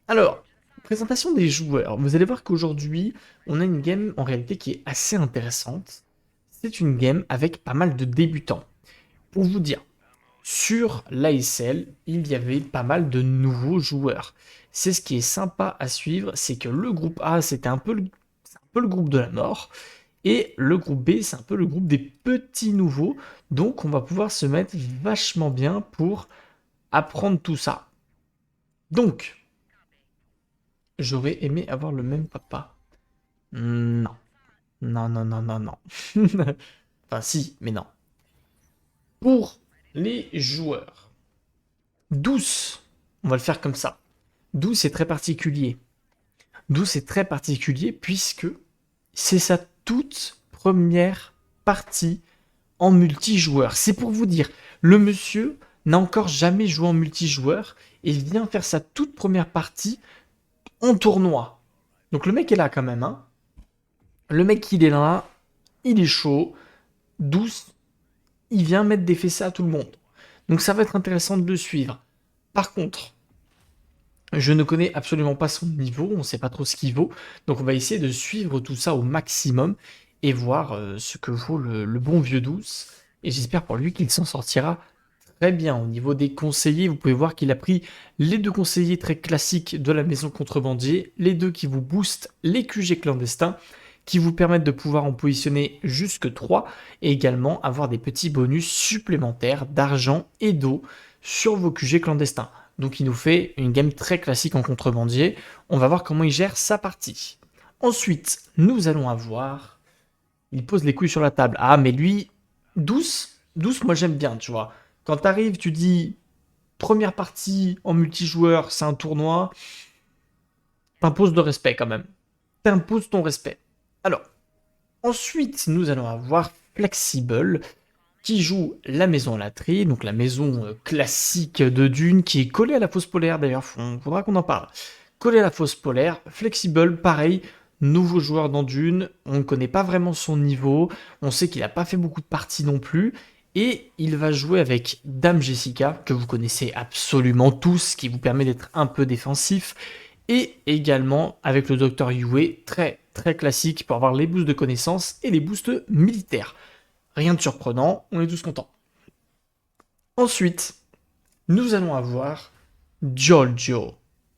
Alors, présentation des joueurs. Vous allez voir qu'aujourd'hui, on a une game en réalité qui est assez intéressante. C'est une game avec pas mal de débutants. Pour vous dire, sur l'ASL, il y avait pas mal de nouveaux joueurs. C'est ce qui est sympa à suivre, c'est que le groupe A, c'était c'est un peu le groupe de la mort, et le groupe B, c'est un peu le groupe des petits nouveaux. Donc, on va pouvoir se mettre vachement bien pour apprendre tout ça. Donc, j'aurais aimé avoir le même papa. Non. Non, non, non, non, non. Enfin, si, mais non. Pour les joueurs, douce, on va le faire comme ça. Douce est très particulier. Douce est très particulier puisque c'est sa toute première partie en multijoueur. C'est pour vous dire, le monsieur n'a encore jamais joué en multijoueur et vient faire sa toute première partie en tournoi. Donc le mec est là quand même, hein. Le mec, il est là, il est chaud, douce, il vient mettre des fessées à tout le monde. Donc ça va être intéressant de le suivre. Par contre, je ne connais absolument pas son niveau, on ne sait pas trop ce qu'il vaut, donc on va essayer de suivre tout ça au maximum et voir ce que vaut le bon vieux douce. Et j'espère pour lui qu'il s'en sortira très bien. Au niveau des conseillers, vous pouvez voir qu'il a pris les deux conseillers très classiques de la maison contrebandier, les deux qui vous boostent les QG clandestins, qui vous permettent de pouvoir en positionner jusque 3 et également avoir des petits bonus supplémentaires d'argent et d'eau sur vos QG clandestins. Donc il nous fait une game très classique en contrebandier. On va voir comment il gère sa partie. Ensuite, nous allons avoir... Il pose les couilles sur la table. Ah, mais lui, douce, moi j'aime bien, tu vois. Quand t'arrives, tu dis première partie en multijoueur, c'est un tournoi, t'imposes de respect quand même. T'imposes ton respect. Alors, ensuite, nous allons avoir Flexible, qui joue la maison à la tri, donc la maison classique de Dune, qui est collée à la fosse polaire d'ailleurs, faudra qu'on en parle. Collée à la fosse polaire, Flexible, pareil, nouveau joueur dans Dune, on ne connaît pas vraiment son niveau, on sait qu'il n'a pas fait beaucoup de parties non plus, et il va jouer avec Dame Jessica, que vous connaissez absolument tous, qui vous permet d'être un peu défensif, et également avec le Docteur Yue, très très classique pour avoir les boosts de connaissances et les boosts militaires. Rien de surprenant, on est tous contents. Ensuite, nous allons avoir Giorgio.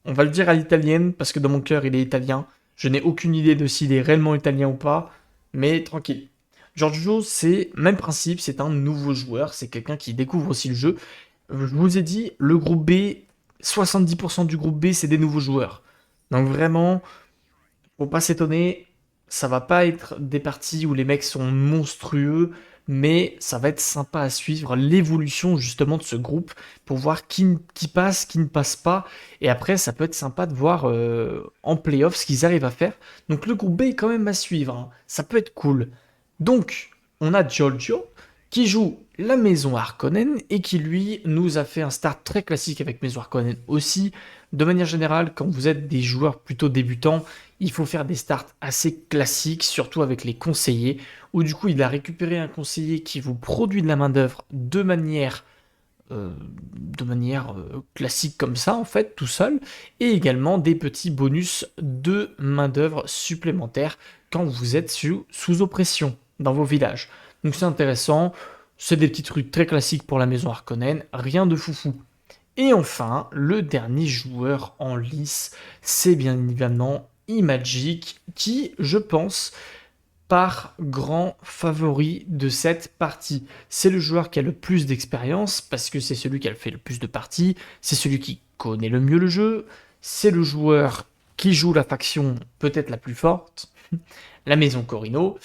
On va le dire à l'italienne parce que dans mon cœur il est italien. Je n'ai aucune idée de s'il est réellement italien ou pas, mais tranquille. Giorgio, c'est même principe, c'est un nouveau joueur, c'est quelqu'un qui découvre aussi le jeu. Je vous ai dit, le groupe B, 70% du groupe B, c'est des nouveaux joueurs. Donc vraiment, faut pas s'étonner, ça va pas être des parties où les mecs sont monstrueux, mais ça va être sympa à suivre l'évolution justement de ce groupe pour voir qui passe, qui ne passe pas. Et après, ça peut être sympa de voir en playoff ce qu'ils arrivent à faire. Donc le groupe B est quand même à suivre, hein. Ça peut être cool. Donc, on a Giorgio qui joue la maison Harkonnen et qui lui nous a fait un start très classique avec maison Harkonnen aussi. De manière générale, quand vous êtes des joueurs plutôt débutants, il faut faire des starts assez classiques, surtout avec les conseillers, où du coup il a récupéré un conseiller qui vous produit de la main-d'œuvre classique comme ça, en fait, tout seul, et également des petits bonus de main-d'œuvre supplémentaires quand vous êtes sous oppression dans vos villages. Donc c'est intéressant, c'est des petits trucs très classiques pour la maison Harkonnen, rien de foufou. Et enfin, le dernier joueur en lice, c'est bien évidemment Imagic, qui, je pense, par grand favori de cette partie. C'est le joueur qui a le plus d'expérience, parce que c'est celui qui a fait le plus de parties, c'est celui qui connaît le mieux le jeu, c'est le joueur qui joue la faction peut-être la plus forte, la maison Corino.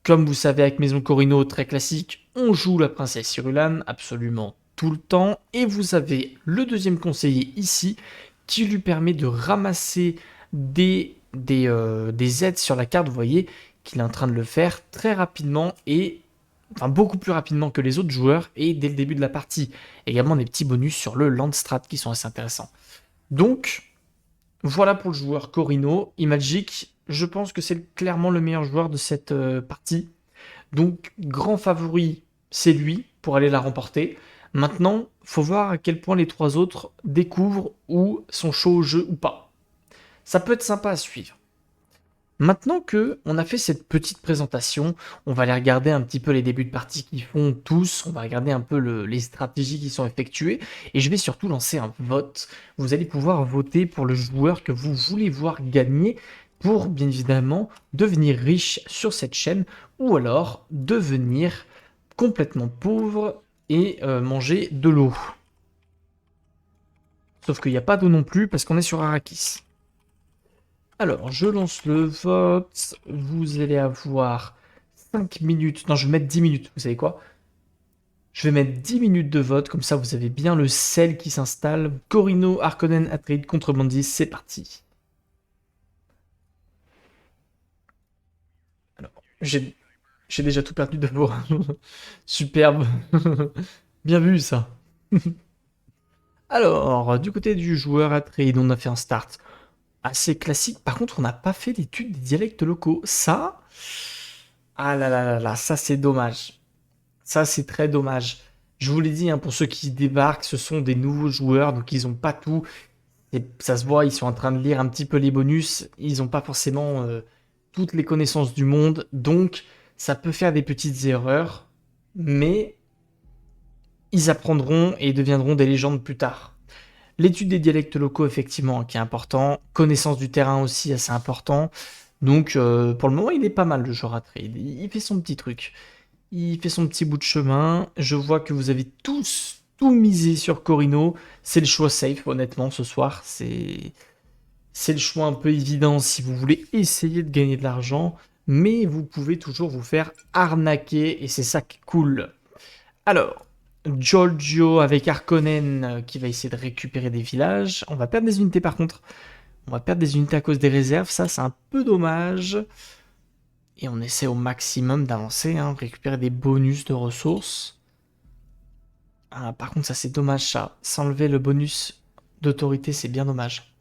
Comme vous savez, avec Maison Corino, très classique, on joue la princesse Irulan absolument tout le temps. Et vous avez le deuxième conseiller ici, qui lui permet de ramasser des aides sur la carte. Vous voyez qu'il est en train de le faire très rapidement et enfin beaucoup plus rapidement que les autres joueurs et dès le début de la partie. Également des petits bonus sur le Landstrat qui sont assez intéressants. Donc, voilà pour le joueur Corino. Imagic, je pense que c'est clairement le meilleur joueur de cette partie. Donc, grand favori, c'est lui pour aller la remporter. Maintenant, faut voir à quel point les trois autres découvrent ou sont chauds au jeu ou pas. Ça peut être sympa à suivre. Maintenant que on a fait cette petite présentation, on va aller regarder un petit peu les débuts de partie qu'ils font tous, on va regarder un peu les stratégies qui sont effectuées, et je vais surtout lancer un vote. Vous allez pouvoir voter pour le joueur que vous voulez voir gagner pour bien évidemment devenir riche sur cette chaîne, ou alors devenir complètement pauvre et manger de l'eau. Sauf qu'il n'y a pas d'eau non plus parce qu'on est sur Arrakis. Alors, je lance le vote. Vous allez avoir 5 minutes. Non, je vais mettre 10 minutes. Vous savez quoi? Je vais mettre 10 minutes de vote. Comme ça, vous avez bien le sel qui s'installe. Corino, Harkonnen, Atreides, Contrebandis. C'est parti. Alors, j'ai déjà tout perdu de vous. Superbe. Bien vu, ça. Alors, du côté du joueur Atreides, on a fait un start assez classique. Par contre, on n'a pas fait l'étude des dialectes locaux. Ça, ah là là là là, ça c'est dommage. Ça c'est très dommage. Je vous l'ai dit, hein, pour ceux qui débarquent, ce sont des nouveaux joueurs, donc ils n'ont pas tout. Et ça se voit, ils sont en train de lire un petit peu les bonus. Ils n'ont pas forcément toutes les connaissances du monde, donc ça peut faire des petites erreurs, mais ils apprendront et deviendront des légendes plus tard. L'étude des dialectes locaux, effectivement, qui est important. Connaissance du terrain aussi, assez important. Donc, pour le moment, il est pas mal, le joueur à trade. Il fait son petit truc. Il fait son petit bout de chemin. Je vois que vous avez tous tout misé sur Corino. C'est le choix safe, honnêtement, ce soir. C'est le choix un peu évident si vous voulez essayer de gagner de l'argent. Mais vous pouvez toujours vous faire arnaquer. Et c'est ça qui est cool. Alors, Giorgio avec Harkonnen qui va essayer de récupérer des villages. On va perdre des unités par contre. On va perdre des unités à cause des réserves. Ça, c'est un peu dommage. Et on essaie au maximum d'avancer, hein, récupérer des bonus de ressources. Ah, par contre, ça, c'est dommage, ça. S'enlever le bonus d'autorité, c'est bien dommage.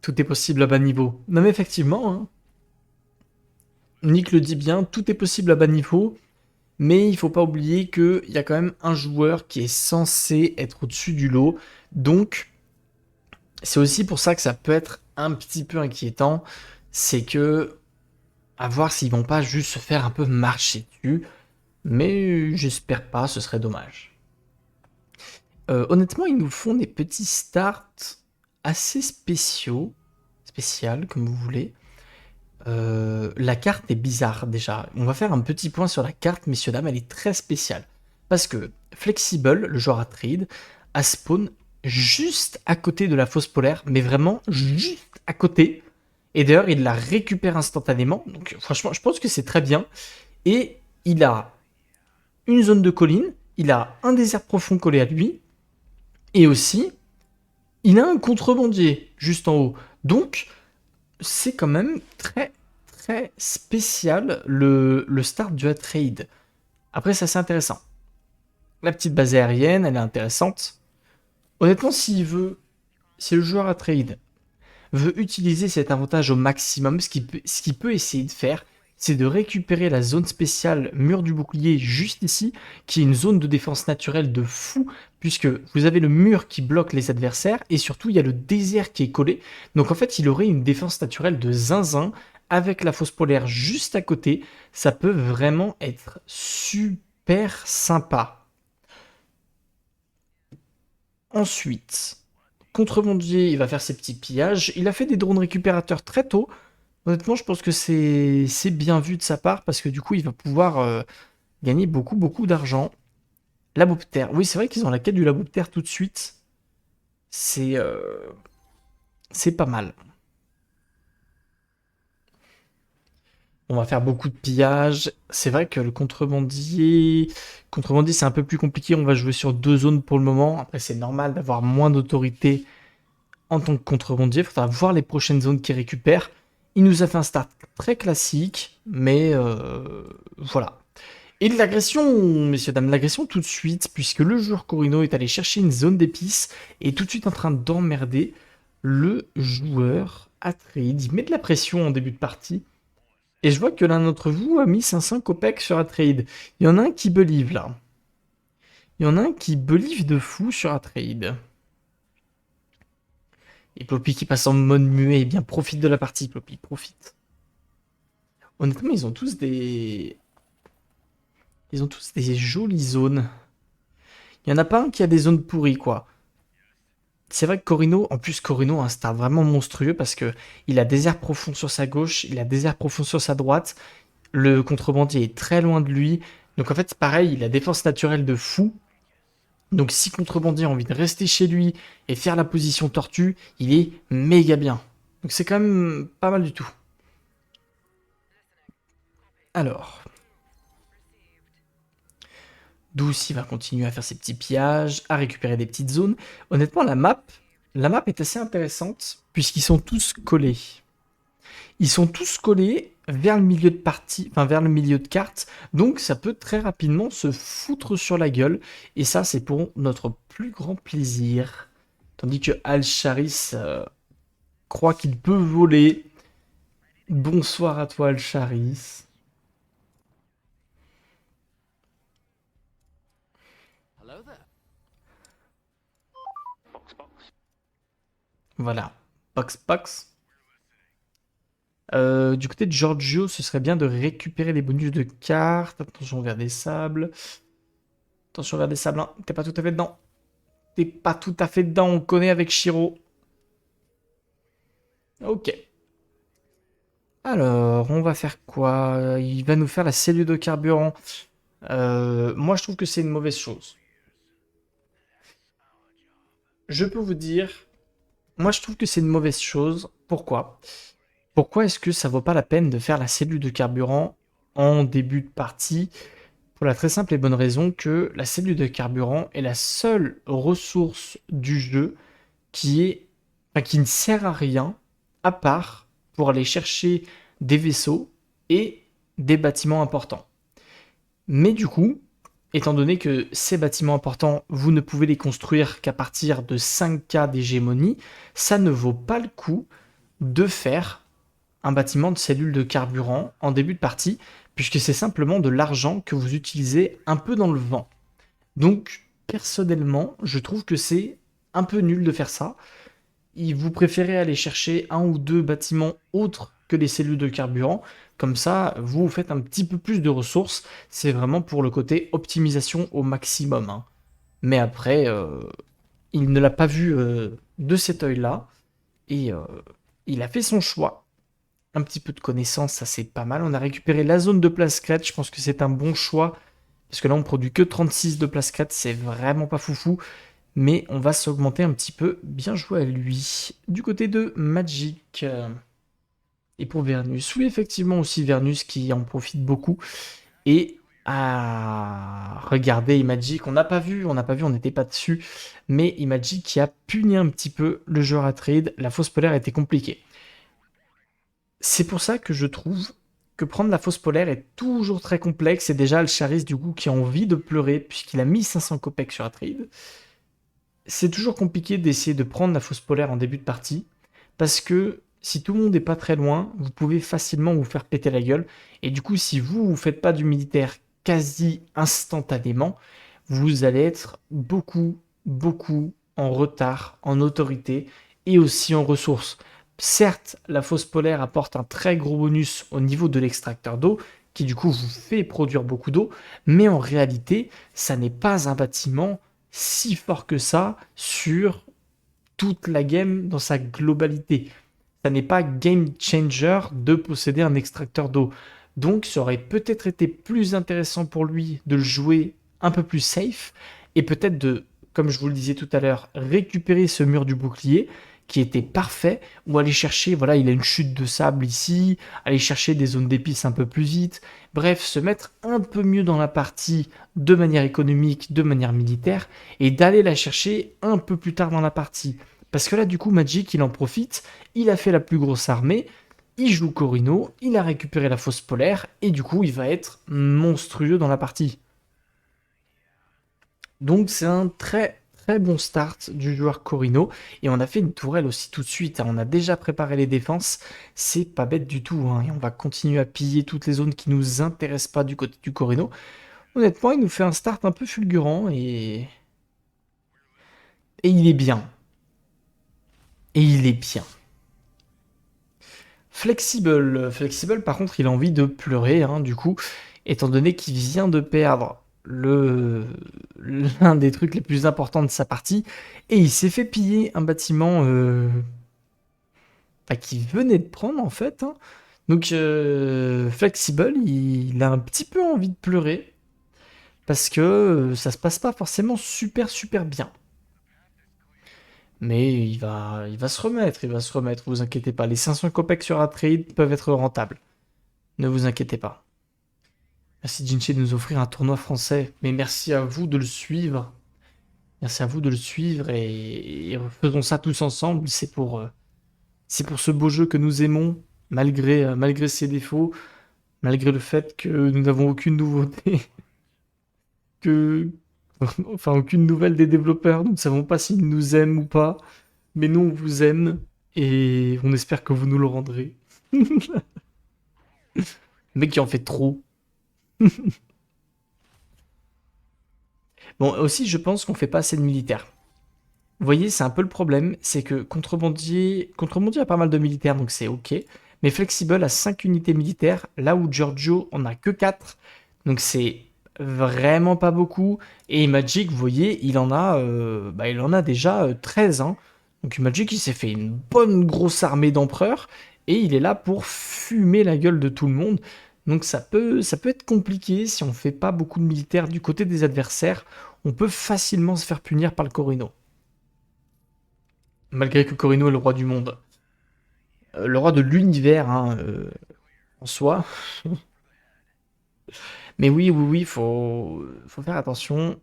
Tout est possible à bas niveau. Non, mais effectivement, hein. Nick le dit bien, tout est possible à bas niveau. Mais il faut pas oublier qu'il y a quand même un joueur qui est censé être au-dessus du lot. Donc, c'est aussi pour ça que ça peut être un petit peu inquiétant. C'est que, à voir s'ils vont pas juste se faire un peu marcher dessus. Mais j'espère pas, ce serait dommage. Honnêtement, ils nous font des petits starts assez spéciaux. Spécial, comme vous voulez. La carte est bizarre déjà. On va faire un petit point sur la carte, messieurs dames, elle est très spéciale. Parce que Flexible, le joueur Atreides, a spawn juste à côté de la fosse polaire, mais vraiment juste à côté. Et d'ailleurs, il la récupère instantanément. Donc franchement, je pense que c'est très bien. Et il a une zone de colline, il a un désert profond collé à lui, et aussi, il a un contrebandier juste en haut. Donc, c'est quand même très très spécial le start du Atreides. Après, c'est assez intéressant. La petite base aérienne, elle est intéressante. Honnêtement, si le joueur Atreides veut utiliser cet avantage au maximum, ce qu'il peut essayer de faire, c'est de récupérer la zone spéciale mur du bouclier juste ici, qui est une zone de défense naturelle de fou, puisque vous avez le mur qui bloque les adversaires, et surtout il y a le désert qui est collé. Donc en fait, il aurait une défense naturelle de zinzin, avec la fosse polaire juste à côté. Ça peut vraiment être super sympa. Ensuite, contrebandier, il va faire ses petits pillages. Il a fait des drones récupérateurs très tôt. Honnêtement, je pense que c'est bien vu de sa part parce que du coup, il va pouvoir gagner beaucoup, beaucoup d'argent. Laboptère. Oui, c'est vrai qu'ils ont la quête du Laboptère tout de suite. C'est c'est pas mal. On va faire beaucoup de pillages. C'est vrai que le contrebandier, c'est un peu plus compliqué. On va jouer sur deux zones pour le moment. Après, c'est normal d'avoir moins d'autorité en tant que contrebandier. Il faudra voir les prochaines zones qu'il récupère. Il nous a fait un start très classique, mais voilà. Et de l'agression, messieurs, dames, l'agression tout de suite, puisque le joueur Corino est allé chercher une zone d'épices et est tout de suite en train d'emmerder le joueur Atreides. Il met de la pression en début de partie. Et je vois que l'un d'entre vous a mis 500 copecs sur Atreides. Il y en a un qui believe là. Il y en a un qui believe de fou sur un trade. Et Ploppy qui passe en mode muet, eh bien profite de la partie, Ploppy, profite. Honnêtement, ils ont tous des... Ils ont tous des jolies zones. Il y en a pas un qui a des zones pourries, quoi. C'est vrai que Corino, en plus Corino a un start vraiment monstrueux parce que il a désert profond sur sa gauche, il a désert profond sur sa droite, le contrebandier est très loin de lui, donc en fait c'est pareil, il a défense naturelle de fou, donc si contrebandier a envie de rester chez lui et faire la position tortue, il est méga bien. Donc c'est quand même pas mal du tout. Alors, Douce il va continuer à faire ses petits pillages, à récupérer des petites zones. Honnêtement la map est assez intéressante puisqu'ils sont tous collés. Ils sont tous collés vers le milieu de partie, enfin vers le milieu de carte, donc ça peut très rapidement se foutre sur la gueule, et ça c'est pour notre plus grand plaisir. Tandis que Al-Charis croit qu'il peut voler. Bonsoir à toi Al-Charis. Voilà, box box. Du côté de Giorgio, ce serait bien de récupérer les bonus de cartes. Attention vers des sables. Attention vers des sables, hein. T'es pas tout à fait dedans. T'es pas tout à fait dedans, on connaît avec Shiro. Ok. Alors, on va faire quoi? Il va nous faire la cellule de carburant. Moi, je trouve que c'est une mauvaise chose. Je peux vous dire, moi, je trouve que c'est une mauvaise chose. Pourquoi? Pourquoi est-ce que ça vaut pas la peine de faire la cellule de carburant en début de partie? Pour la très simple et bonne raison que la cellule de carburant est la seule ressource du jeu qui est, enfin, qui ne sert à rien à part pour aller chercher des vaisseaux et des bâtiments importants. Mais du coup, étant donné que ces bâtiments importants, vous ne pouvez les construire qu'à partir de 5K d'hégémonie, ça ne vaut pas le coup de faire un bâtiment de cellule de carburant en début de partie, puisque c'est simplement de l'argent que vous utilisez un peu dans le vent. Donc, personnellement, je trouve que c'est un peu nul de faire ça. Vous préférez aller chercher un ou deux bâtiments autres que les cellules de carburant. Comme ça, vous faites un petit peu plus de ressources. C'est vraiment pour le côté optimisation au maximum, hein. Mais après, il ne l'a pas vu de cet œil-là. Et il a fait son choix. Un petit peu de connaissance, ça c'est pas mal. On a récupéré la zone de place crête. Je pense que c'est un bon choix. Parce que là, on produit que 36 de place crête. C'est vraiment pas foufou. Mais on va s'augmenter un petit peu. Bien joué à lui. Du côté de Magic. Et pour Vernus. Oui, effectivement aussi Vernus qui en profite beaucoup. Et regardez Magic. On n'était pas dessus. Mais Magic qui a puni un petit peu le joueur à trade. La fausse polaire était compliquée. C'est pour ça que je trouve que prendre la fausse polaire est toujours très complexe. Et déjà, Alcharis, du coup, qui a envie de pleurer puisqu'il a mis 500 copecs sur la trade. C'est toujours compliqué d'essayer de prendre la fausse polaire en début de partie, parce que si tout le monde n'est pas très loin, vous pouvez facilement vous faire péter la gueule, et du coup si vous faites pas du militaire quasi instantanément, vous allez être beaucoup, beaucoup en retard, en autorité, et aussi en ressources. Certes, la fausse polaire apporte un très gros bonus au niveau de l'extracteur d'eau, qui du coup vous fait produire beaucoup d'eau, mais en réalité, ça n'est pas un bâtiment si fort que ça sur toute la game dans sa globalité. Ça n'est pas game changer de posséder un extracteur d'eau. Donc ça aurait peut-être été plus intéressant pour lui de le jouer un peu plus safe et peut-être de, comme je vous le disais tout à l'heure, récupérer ce mur du bouclier qui était parfait, ou aller chercher, voilà, il a une chute de sable ici, aller chercher des zones d'épices un peu plus vite, bref, se mettre un peu mieux dans la partie de manière économique, de manière militaire, et d'aller la chercher un peu plus tard dans la partie. Parce que là, du coup, Magic, il en profite, il a fait la plus grosse armée, il joue Corino, il a récupéré la fausse polaire, et du coup, il va être monstrueux dans la partie. Donc c'est un très très bon start du joueur Corino. Et on a fait une tourelle aussi tout de suite, hein. On a déjà préparé les défenses. C'est pas bête du tout, hein. Et on va continuer à piller toutes les zones qui nous intéressent pas du côté du Corino. honnêtement, il nous fait un start un peu fulgurant et il est bien. Et il est bien. Flexible. Flexible, par contre, il a envie de pleurer, hein, du coup, étant donné qu'il vient de perdre l'un des trucs les plus importants de sa partie, et il s'est fait piller un bâtiment qu'il venait de prendre, en fait, hein. Donc, Flexible, il a un petit peu envie de pleurer, parce que ça se passe pas forcément super super bien. Mais il va se remettre, il va se remettre, vous inquiétez pas. Les 500 copecs sur un trade peuvent être rentables. Ne vous inquiétez pas. Merci Jinchi de nous offrir un tournoi français. Mais merci à vous de le suivre. Merci à vous de le suivre et faisons ça tous ensemble. C'est pour ce beau jeu que nous aimons, malgré ses défauts, malgré le fait que nous n'avons aucune nouveauté, que, enfin aucune nouvelle des développeurs. Nous ne savons pas s'ils nous aiment ou pas, mais nous on vous aime et on espère que vous nous le rendrez. Le mec qui en fait trop. Bon, aussi, je pense qu'on fait pas assez de militaires. Vous voyez, c'est un peu le problème, c'est que Contrebandier a pas mal de militaires, donc c'est ok. Mais Flexible a 5 unités militaires, là où Giorgio en a que 4. Donc c'est vraiment pas beaucoup. Et Magic, vous voyez, il en a déjà 13, hein. Donc Magic, il s'est fait une bonne grosse armée d'empereurs, et il est là pour fumer la gueule de tout le monde. Donc ça peut être compliqué si on fait pas beaucoup de militaires du côté des adversaires. On peut facilement se faire punir par le Corino. Malgré que Corino est le roi du monde. Le roi de l'univers, hein, en soi. Mais oui, oui, oui, faut faire attention.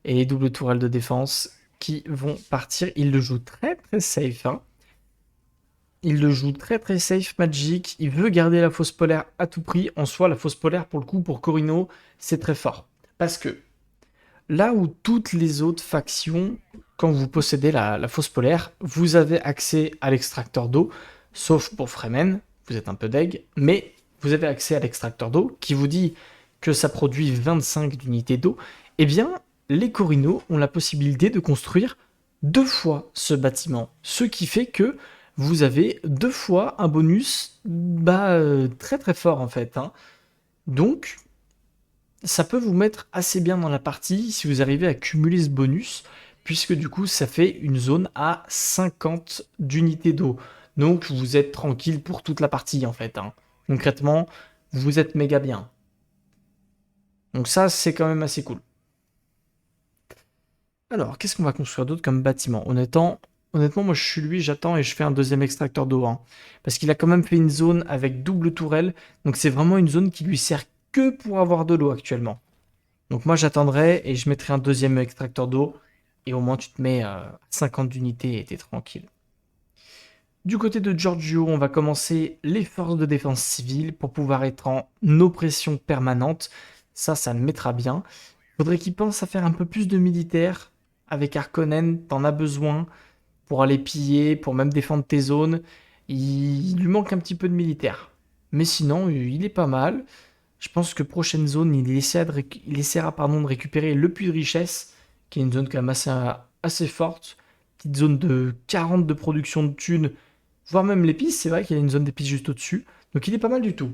Et les doubles tourelles de défense qui vont partir. Il le joue très très safe, hein. Il le joue très très safe, Magic. Il veut garder la fausse polaire à tout prix. En soi, la fausse polaire, pour le coup, pour Corino, c'est très fort. Parce que là où toutes les autres factions, quand vous possédez la fausse polaire, vous avez accès à l'extracteur d'eau, sauf pour Fremen, vous êtes un peu deg, mais vous avez accès à l'extracteur d'eau qui vous dit que ça produit 25 d'unités d'eau. Eh bien, les Corino ont la possibilité de construire 2 fois ce bâtiment, ce qui fait que vous avez 2 fois un bonus très très fort en fait, hein. Donc, ça peut vous mettre assez bien dans la partie si vous arrivez à cumuler ce bonus, puisque du coup ça fait une zone à 50 d'unités d'eau. Donc vous êtes tranquille pour toute la partie en fait, hein. Concrètement, vous êtes méga bien. Donc ça c'est quand même assez cool. Alors, qu'est-ce qu'on va construire d'autre comme bâtiment? Honnêtement, moi je suis lui, j'attends et je fais un deuxième extracteur d'eau, hein. Parce qu'il a quand même fait une zone avec double tourelle, donc c'est vraiment une zone qui lui sert que pour avoir de l'eau actuellement. Donc moi j'attendrai et je mettrai un deuxième extracteur d'eau. Et au moins tu te mets 50 d'unités et t'es tranquille. Du côté de Giorgio, on va commencer les forces de défense civile pour pouvoir être en oppression permanente. Ça le mettra bien. Faudrait qu'il pense à faire un peu plus de militaires. Avec Harkonnen, t'en as besoin pour aller piller, pour même défendre tes zones. Il lui manque un petit peu de militaires. Mais sinon, il est pas mal. Je pense que prochaine zone, il essaiera de récupérer le puits de richesse, qui est une zone quand même assez forte. Petite zone de 40 de production de thunes, voire même l'épice. C'est vrai qu'il y a une zone d'épices juste au-dessus. Donc il est pas mal du tout.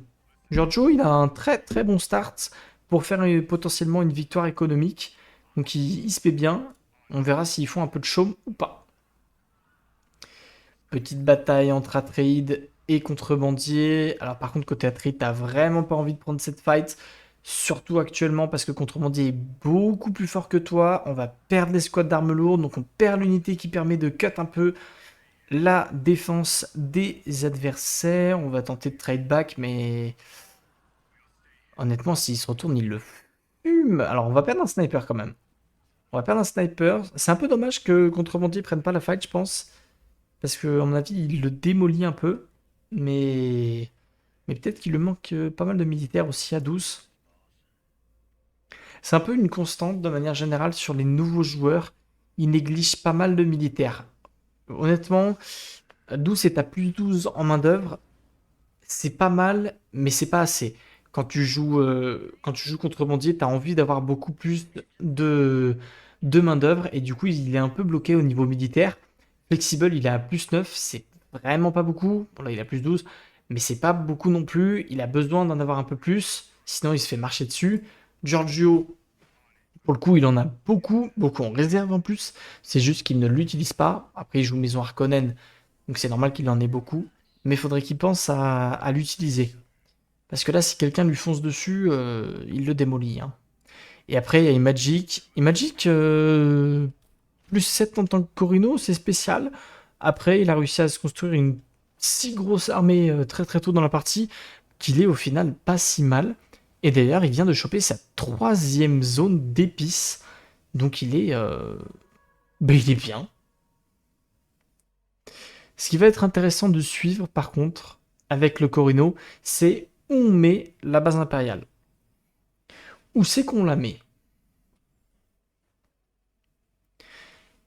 Giorgio, il a un très très bon start pour faire potentiellement une victoire économique. Donc il se fait bien. On verra s'ils font un peu de chaume ou pas. Petite bataille entre Atreide et Contrebandier. Alors par contre, côté Atreide, t'as vraiment pas envie de prendre cette fight. Surtout actuellement parce que Contrebandier est beaucoup plus fort que toi. On va perdre les squads d'armes lourdes. Donc on perd l'unité qui permet de cut un peu la défense des adversaires. On va tenter de trade back, mais honnêtement, s'il se retourne, il le fume. Alors on va perdre un sniper quand même. On va perdre un sniper. C'est un peu dommage que Contrebandier prenne pas la fight, je pense. Parce que, à mon avis, il le démolit un peu. Mais, mais peut-être qu'il lui manque pas mal de militaires aussi à 12. C'est un peu une constante de manière générale sur les nouveaux joueurs. Ils négligent pas mal de militaires. Honnêtement, 12 est à plus 12 en main-d'œuvre. C'est pas mal, mais c'est pas assez. quand tu joues contrebandier, tu as envie d'avoir beaucoup plus de, de main-d'œuvre et du coup, il est un peu bloqué au niveau militaire. Flexible, il est à plus 9, c'est vraiment pas beaucoup. Bon, là, il a plus 12, mais c'est pas beaucoup non plus. Il a besoin d'en avoir un peu plus, sinon il se fait marcher dessus. Giorgio, pour le coup, il en a beaucoup, beaucoup en réserve en plus. C'est juste qu'il ne l'utilise pas. Après, il joue Maison Harkonnen, donc c'est normal qu'il en ait beaucoup. Mais il faudrait qu'il pense à l'utiliser. Parce que là, si quelqu'un lui fonce dessus, il le démolit, hein. Et après, il y a Imagic. Imagic, plus 7 en tant que Corino, c'est spécial. Après, il a réussi à se construire une si grosse armée très très tôt dans la partie qu'il est au final pas si mal. Et d'ailleurs, il vient de choper sa troisième zone d'épices. Donc ben, il est bien. Ce qui va être intéressant de suivre, par contre, avec le Corino, c'est où on met la base impériale. Où c'est qu'on la met?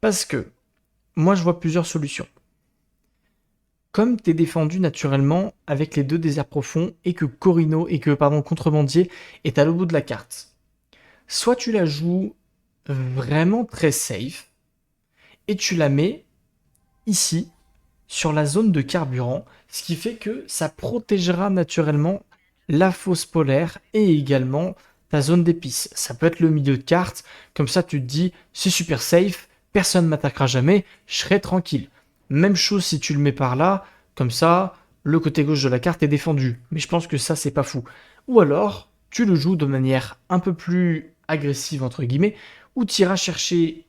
Parce que moi, je vois plusieurs solutions. Comme t'es défendu naturellement avec les deux déserts profonds et que Contrebandier est à l'autre bout de la carte. Soit tu la joues vraiment très safe et tu la mets ici sur la zone de carburant, ce qui fait que ça protégera naturellement la fosse polaire et également ta zone d'épices. Ça peut être le milieu de carte, comme ça tu te dis c'est super safe, personne ne m'attaquera jamais, je serai tranquille. Même chose si tu le mets par là, comme ça le côté gauche de la carte est défendu. Mais je pense que ça c'est pas fou. Ou alors tu le joues de manière un peu plus agressive entre guillemets, où tu iras chercher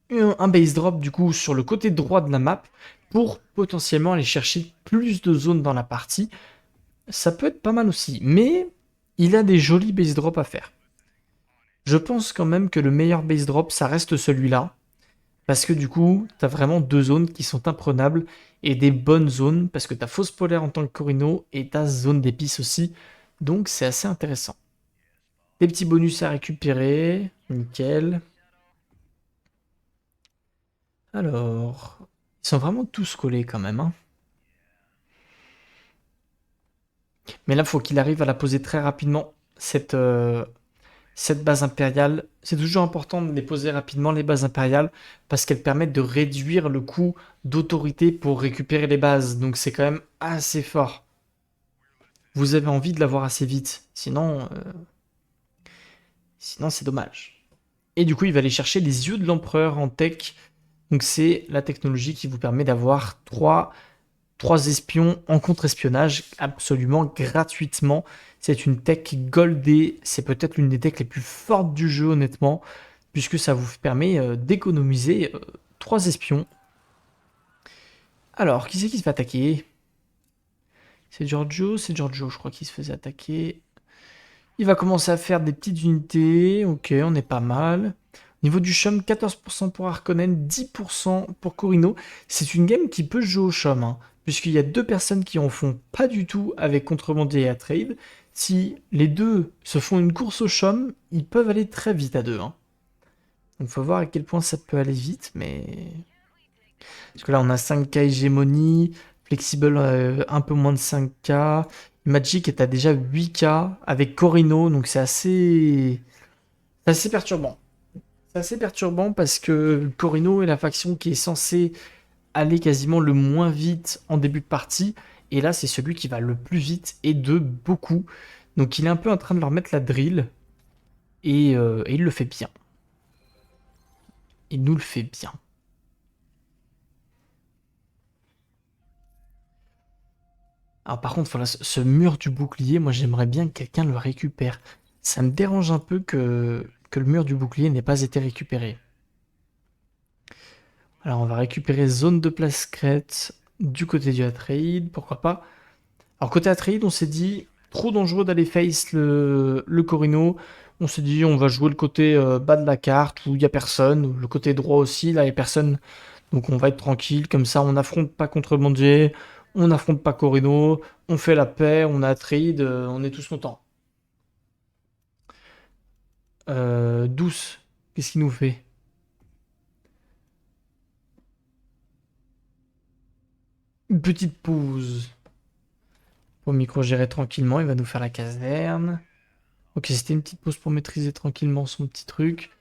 un base drop du coup sur le côté droit de la map pour potentiellement aller chercher plus de zones dans la partie. Ça peut être pas mal aussi, mais il a des jolis base drops à faire. Je pense quand même que le meilleur base drop, ça reste celui-là, parce que du coup, t'as vraiment deux zones qui sont imprenables et des bonnes zones, parce que t'as fausse polaire en tant que Corino et t'as zone d'épices aussi, donc c'est assez intéressant. Des petits bonus à récupérer, nickel. Alors, ils sont vraiment tous collés quand même, hein. Mais là, faut qu'il arrive à la poser très rapidement, cette base impériale. C'est toujours important de les poser rapidement, les bases impériales, parce qu'elles permettent de réduire le coût d'autorité pour récupérer les bases. Donc c'est quand même assez fort. Vous avez envie de l'avoir assez vite, sinon c'est dommage. Et du coup, il va aller chercher les yeux de l'empereur en tech. Donc c'est la technologie qui vous permet d'avoir trois espions en contre-espionnage absolument gratuitement. C'est une tech goldée, c'est peut-être l'une des techs les plus fortes du jeu honnêtement, puisque ça vous permet d'économiser 3 espions. Alors, qui c'est qui se fait attaquer? C'est Giorgio je crois qui se faisait attaquer. Il va commencer à faire des petites unités, ok, on est pas mal. Au niveau du chum, 14% pour Harkonnen, 10% pour Corino. C'est une game qui peut jouer au chum, hein, puisqu'il y a deux personnes qui en font pas du tout avec Contrebandier et Trade. Si les deux se font une course au chum, ils peuvent aller très vite à deux, hein. Donc faut voir à quel point ça peut aller vite, mais... Parce que là on a 5K hégémonie, Flexible un peu moins de 5K, Magic est à déjà 8K avec Corino, donc c'est assez perturbant. C'est assez perturbant parce que Corino est la faction qui est censée aller quasiment le moins vite en début de partie. Et là, c'est celui qui va le plus vite et de beaucoup. Donc il est un peu en train de leur mettre la drill. Et il le fait bien. Il nous le fait bien. Alors par contre, voilà, ce mur du bouclier, moi j'aimerais bien que quelqu'un le récupère. Ça me dérange un peu que le mur du bouclier n'ait pas été récupéré. Alors on va récupérer zone de place crête du côté du Atreide, pourquoi pas. Alors côté Atreide, on s'est dit trop dangereux d'aller face le Corino. On s'est dit on va jouer le côté bas de la carte où il y a personne, ou le côté droit aussi, là il y a personne. Donc on va être tranquille, comme ça on n'affronte pas Contrebandier, on n'affronte pas Corino, on fait la paix, on a Atreide, on est tous contents. Douce, qu'est-ce qu'il nous fait? Une petite pause pour micro-gérer tranquillement, il va nous faire la caserne. Ok, c'était une petite pause pour maîtriser tranquillement son petit truc.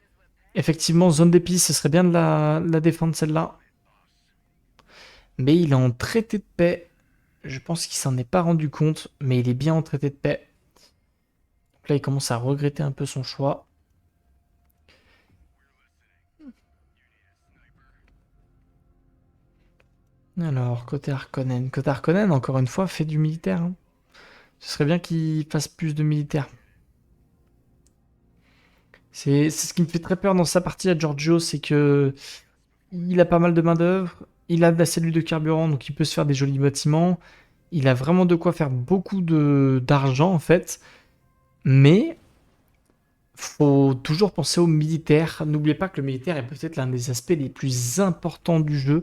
Effectivement, zone d'épices, ce serait bien de la défendre celle-là. Mais il est en traité de paix. Je pense qu'il s'en est pas rendu compte, mais il est bien en traité de paix. Donc là, il commence à regretter un peu son choix. Alors, côté Harkonnen. Côté Harkonnen, encore une fois, fait du militaire, hein. Ce serait bien qu'il fasse plus de militaire. C'est ce qui me fait très peur dans sa partie à Giorgio, c'est que il a pas mal de main-d'œuvre, il a de la cellule de carburant, donc il peut se faire des jolis bâtiments. Il a vraiment de quoi faire beaucoup d'argent en fait, mais faut toujours penser au militaire. N'oubliez pas que le militaire est peut-être l'un des aspects les plus importants du jeu,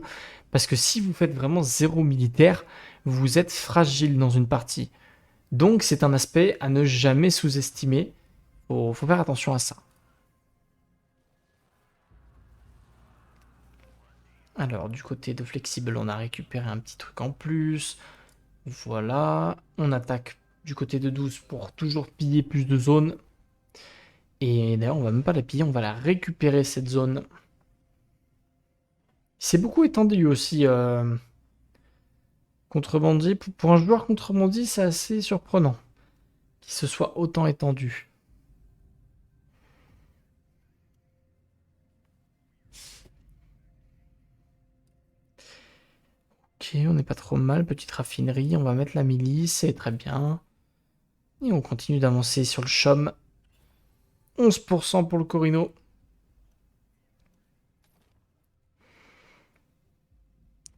parce que si vous faites vraiment zéro militaire, vous êtes fragile dans une partie. Donc c'est un aspect à ne jamais sous-estimer. Faut faire attention à ça. Alors du côté de Flexible, on a récupéré un petit truc en plus. Voilà, on attaque du côté de 12 pour toujours piller plus de zones. Et d'ailleurs, on va même pas la piller, on va la récupérer cette zone. C'est beaucoup étendu aussi, contrebandit. Pour un joueur contrebandit, c'est assez surprenant qu'il se soit autant étendu. Ok, on n'est pas trop mal, petite raffinerie, on va mettre la milice, c'est très bien. Et on continue d'avancer sur le chaume. 11% pour le Corino.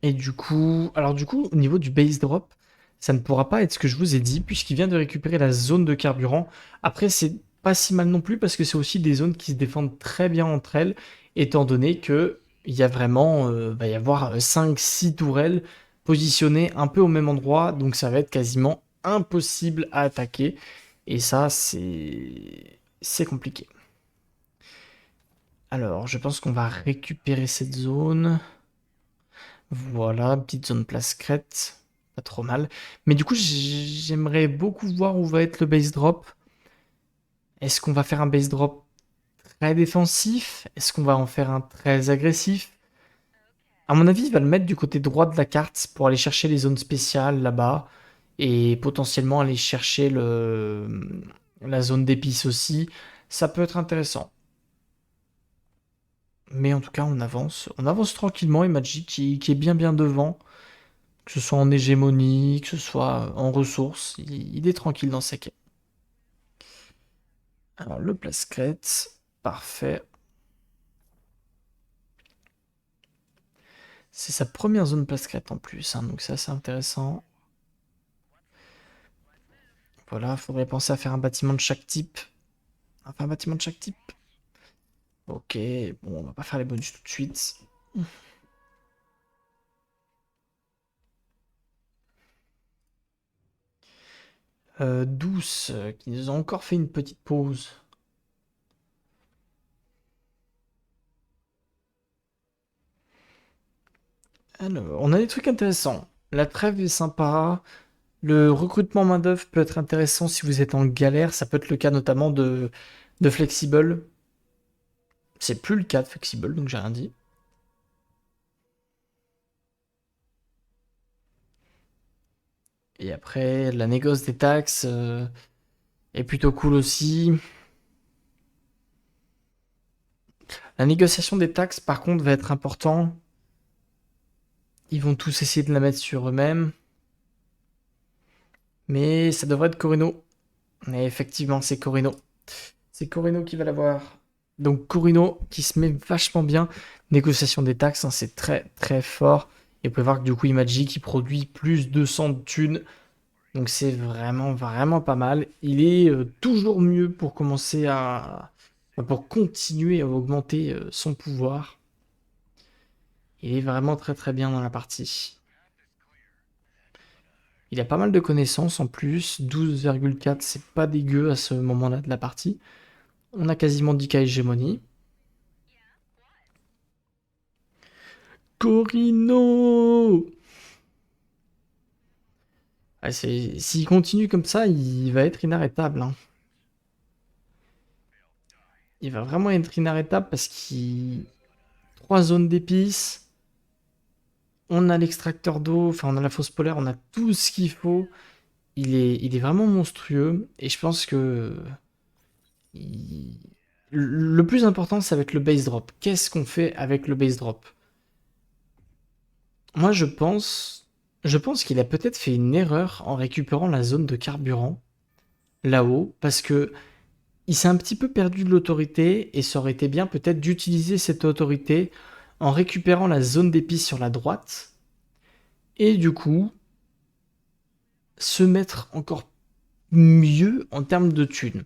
Et du coup, alors du coup, au niveau du base drop, ça ne pourra pas être ce que je vous ai dit, puisqu'il vient de récupérer la zone de carburant. Après, c'est pas si mal non plus, parce que c'est aussi des zones qui se défendent très bien entre elles, étant donné que il y a vraiment, va y avoir 5-6 tourelles positionnées un peu au même endroit, donc ça va être quasiment impossible à attaquer. Et ça, c'est compliqué. Alors, je pense qu'on va récupérer cette zone. Voilà, petite zone place crête, pas trop mal. Mais du coup, j'aimerais beaucoup voir où va être le base drop. Est-ce qu'on va faire un base drop très défensif? Est-ce qu'on va en faire un très agressif? À mon avis, il va le mettre du côté droit de la carte pour aller chercher les zones spéciales là-bas et potentiellement aller chercher la zone d'épices aussi. Ça peut être intéressant. Mais en tout cas, on avance. On avance tranquillement et Magic qui est bien devant. Que ce soit en hégémonie, que ce soit en ressources, il est tranquille dans sa quête. Alors, le place crête, parfait. C'est sa première zone place crête en plus, hein, donc ça c'est intéressant. Voilà, faudrait penser à faire un bâtiment de chaque type. Enfin, un bâtiment de chaque type. Ok, bon, on va pas faire les bonus tout de suite. Douce, qui nous a encore fait une petite pause. Alors, on a des trucs intéressants. La trêve est sympa. Le recrutement main-d'œuvre peut être intéressant si vous êtes en galère. Ça peut être le cas notamment de Flexible. C'est plus le cas de Flexible, donc j'ai rien dit. Et après, la négoce des taxes est plutôt cool aussi. La négociation des taxes, par contre, va être important. Ils vont tous essayer de la mettre sur eux-mêmes. Mais ça devrait être Corino. Et effectivement, c'est Corino. C'est Corino qui va l'avoir. Donc Corino qui se met vachement bien. Négociation des taxes, hein, c'est très très fort. Et vous pouvez voir que du coup, Imagic qui produit plus de 100 de thunes. Donc c'est vraiment pas mal. Il est toujours mieux pour commencer pour continuer à augmenter son pouvoir. Il est vraiment très bien dans la partie. Il a pas mal de connaissances en plus. 12,4, c'est pas dégueu à ce moment-là de la partie. On a quasiment 10k hégémonie. Corino! Ah, s'il continue comme ça, il va être inarrêtable, hein. il va vraiment être inarrêtable parce qu'il... 3 zones d'épices, on a l'extracteur d'eau, enfin on a la fosse polaire, on a tout ce qu'il faut. Il est vraiment monstrueux et je pense que il- le plus important ça va être le base drop. Qu'est-ce qu'on fait avec le base drop? Moi je pense qu'il a peut-être fait une erreur en récupérant la zone de carburant là-haut parce que il s'est un petit peu perdu de l'autorité et ça aurait été bien peut-être d'utiliser cette autorité en récupérant la zone d'épices sur la droite et du coup se mettre encore mieux en termes de thunes.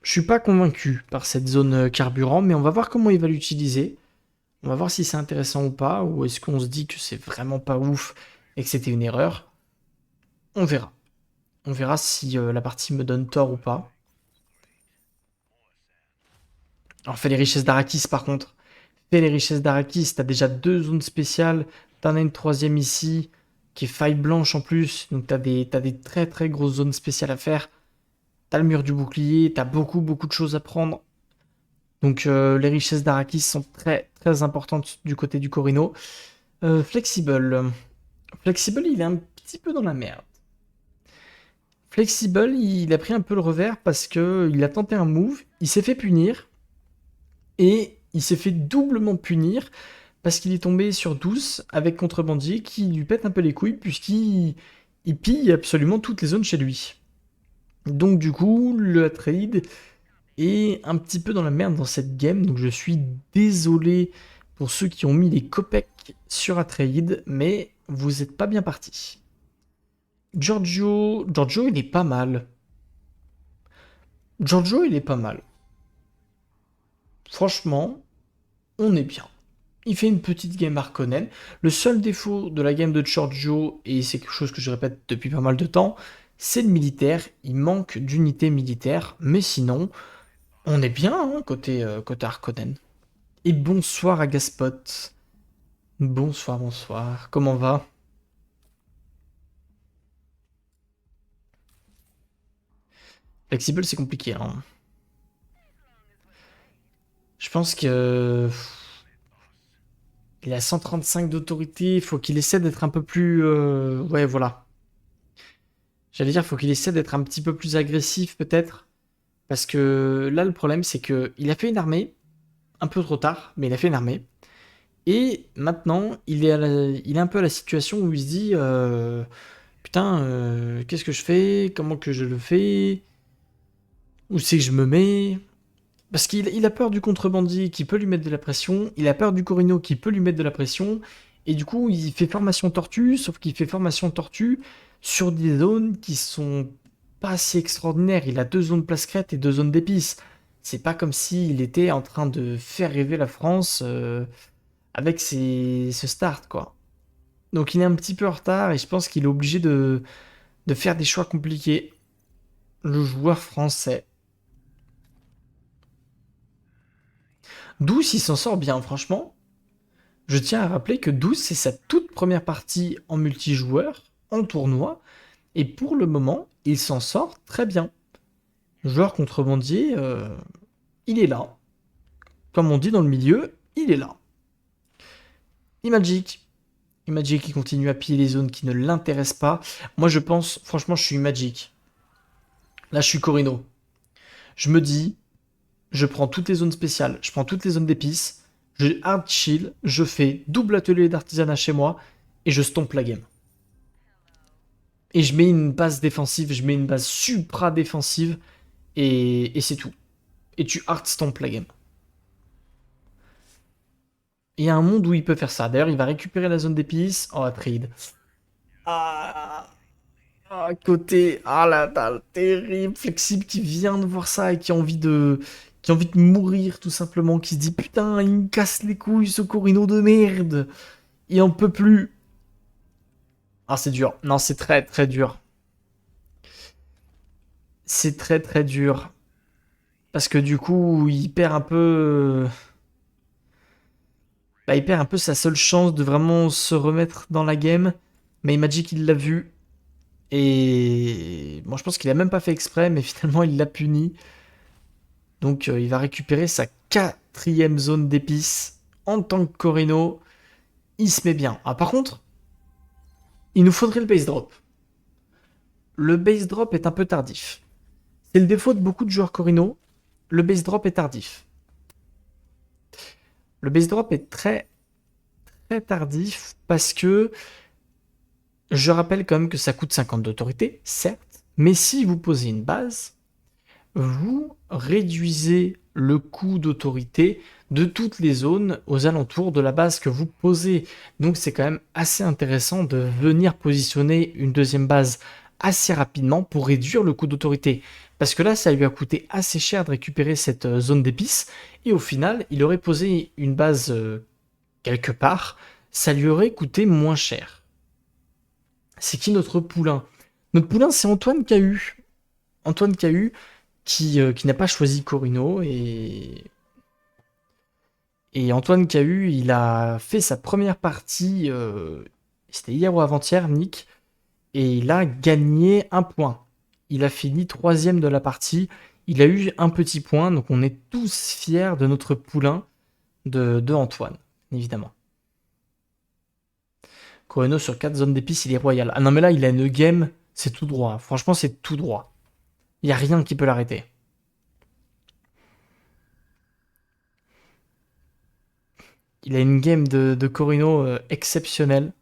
Je suis pas convaincu par cette zone carburant, mais on va voir comment il va l'utiliser. On va voir si c'est intéressant ou pas, ou est-ce qu'on se dit que c'est vraiment pas ouf et que c'était une erreur. On verra. On verra si la partie me donne tort ou pas. Alors fais les richesses d'Arakis par contre. Fais les richesses d'Arakis, t'as déjà 2 zones spéciales, t'en as une troisième ici, qui est faille blanche en plus, donc t'as des très très grosses zones spéciales à faire. T'as le mur du bouclier, t'as beaucoup beaucoup de choses à prendre. Donc les richesses d'Arakis sont très très importantes du côté du Corino. Flexible. Flexible, il est un petit peu dans la merde. Flexible, il a pris un peu le revers parce que il a tenté un move, il s'est fait punir et il s'est fait doublement punir parce qu'il est tombé sur 12 avec Contrebandier qui lui pète un peu les couilles puisqu'il pille absolument toutes les zones chez lui. Donc du coup, le trade est un petit peu dans la merde dans cette game, donc je suis désolé pour ceux qui ont mis les copecs sur Atreide, mais vous n'êtes pas bien partis. Giorgio, il est pas mal. Giorgio, il est pas mal. Franchement, on est bien. Il fait une petite game Harkonnen. Le seul défaut de la game de Giorgio, et c'est quelque chose que je répète depuis pas mal de temps, c'est le militaire. Il manque d'unité militaire, mais sinon, on est bien hein, côté Harkonnen. Et bonsoir à Gaspot. Bonsoir, bonsoir. Comment va? Flexible, c'est compliqué. Hein. Je pense que il a 135 d'autorité. Il faut qu'il essaie d'être un peu plus. Ouais, voilà. J'allais dire, il faut qu'il essaie d'être un petit peu plus agressif, peut-être. Parce que là, le problème, c'est que il a fait une armée un peu trop tard, mais il a fait une armée. Et maintenant, il est un peu à la situation où il se dit putain, qu'est-ce que je fais? Comment que je le fais? Où c'est que je me mets? Parce qu'il a peur du contrebandier qui peut lui mettre de la pression, il a peur du Corino qui peut lui mettre de la pression, et du coup il fait formation tortue, sauf qu'il fait formation tortue sur des zones qui sont pas si extraordinaires. Il a 2 zones place crête et 2 zones d'épices. C'est pas comme s'il était en train de faire rêver la France avec ce start, quoi. Donc il est un petit peu en retard et je pense qu'il est obligé de faire des choix compliqués. Le joueur français. Douce, il s'en sort bien, franchement. Je tiens à rappeler que 12, c'est sa toute première partie en multijoueur, en tournoi, et pour le moment, il s'en sort très bien. Joueur contrebandier, il est là. Comme on dit dans le milieu, il est là. Imagic. Imagic qui continue à piller les zones qui ne l'intéressent pas. Moi, je pense, franchement, je suis Magic. Là, je suis Corino. Je me dis, je prends toutes les zones spéciales, je prends toutes les zones d'épices, je hard chill, je fais double atelier d'artisanat chez moi, et je stompe la game. Et je mets une base défensive, je mets une base supra défensive, et c'est tout. Et tu hard stomp la game. Il y a un monde où il peut faire ça. D'ailleurs, il va récupérer la zone d'épices. Oh, trade. Ah, côté. Ah la dalle, terrible. Flexible qui vient de voir ça et qui a envie de mourir tout simplement. Qui se dit putain, il me casse les couilles ce Corino de merde. Il en peut plus. Ah, c'est dur. Non, c'est très très dur. C'est très très dur. Parce que du coup, il perd un peu. Bah, il perd un peu sa seule chance de vraiment se remettre dans la game. Mais Magic, il l'a vu. Et moi, je pense qu'il a même pas fait exprès, mais finalement, il l'a puni. Donc il va récupérer sa 4e zone d'épices en tant que Corino. Il se met bien. Ah, par contre, il nous faudrait le base drop. Le base drop est un peu tardif. C'est le défaut de beaucoup de joueurs Corino. Le base drop est tardif. Le base drop est très très tardif parce que je rappelle quand même que ça coûte 50 d'autorité, certes, mais si vous posez une base, vous réduisez le coût d'autorité de toutes les zones aux alentours de la base que vous posez. Donc c'est quand même assez intéressant de venir positionner une deuxième base assez rapidement pour réduire le coût d'autorité. Parce que là, ça lui a coûté assez cher de récupérer cette zone d'épices, et au final, il aurait posé une base quelque part, ça lui aurait coûté moins cher. C'est qui notre poulain? Notre poulain, c'est Antoine Cahu. Antoine Cahu, qui n'a pas choisi Corino, et Antoine Cahu, il a fait sa première partie, c'était hier ou avant-hier, Nick, et il a gagné un point. Il a fini 3e de la partie, il a eu un petit point, donc on est tous fiers de notre poulain de Antoine, évidemment. Corino sur 4 zones d'épices, il est royal. Ah non, mais là, il a une game, c'est tout droit. Franchement, c'est tout droit. Il n'y a rien qui peut l'arrêter. Il a une game de Corino exceptionnelle.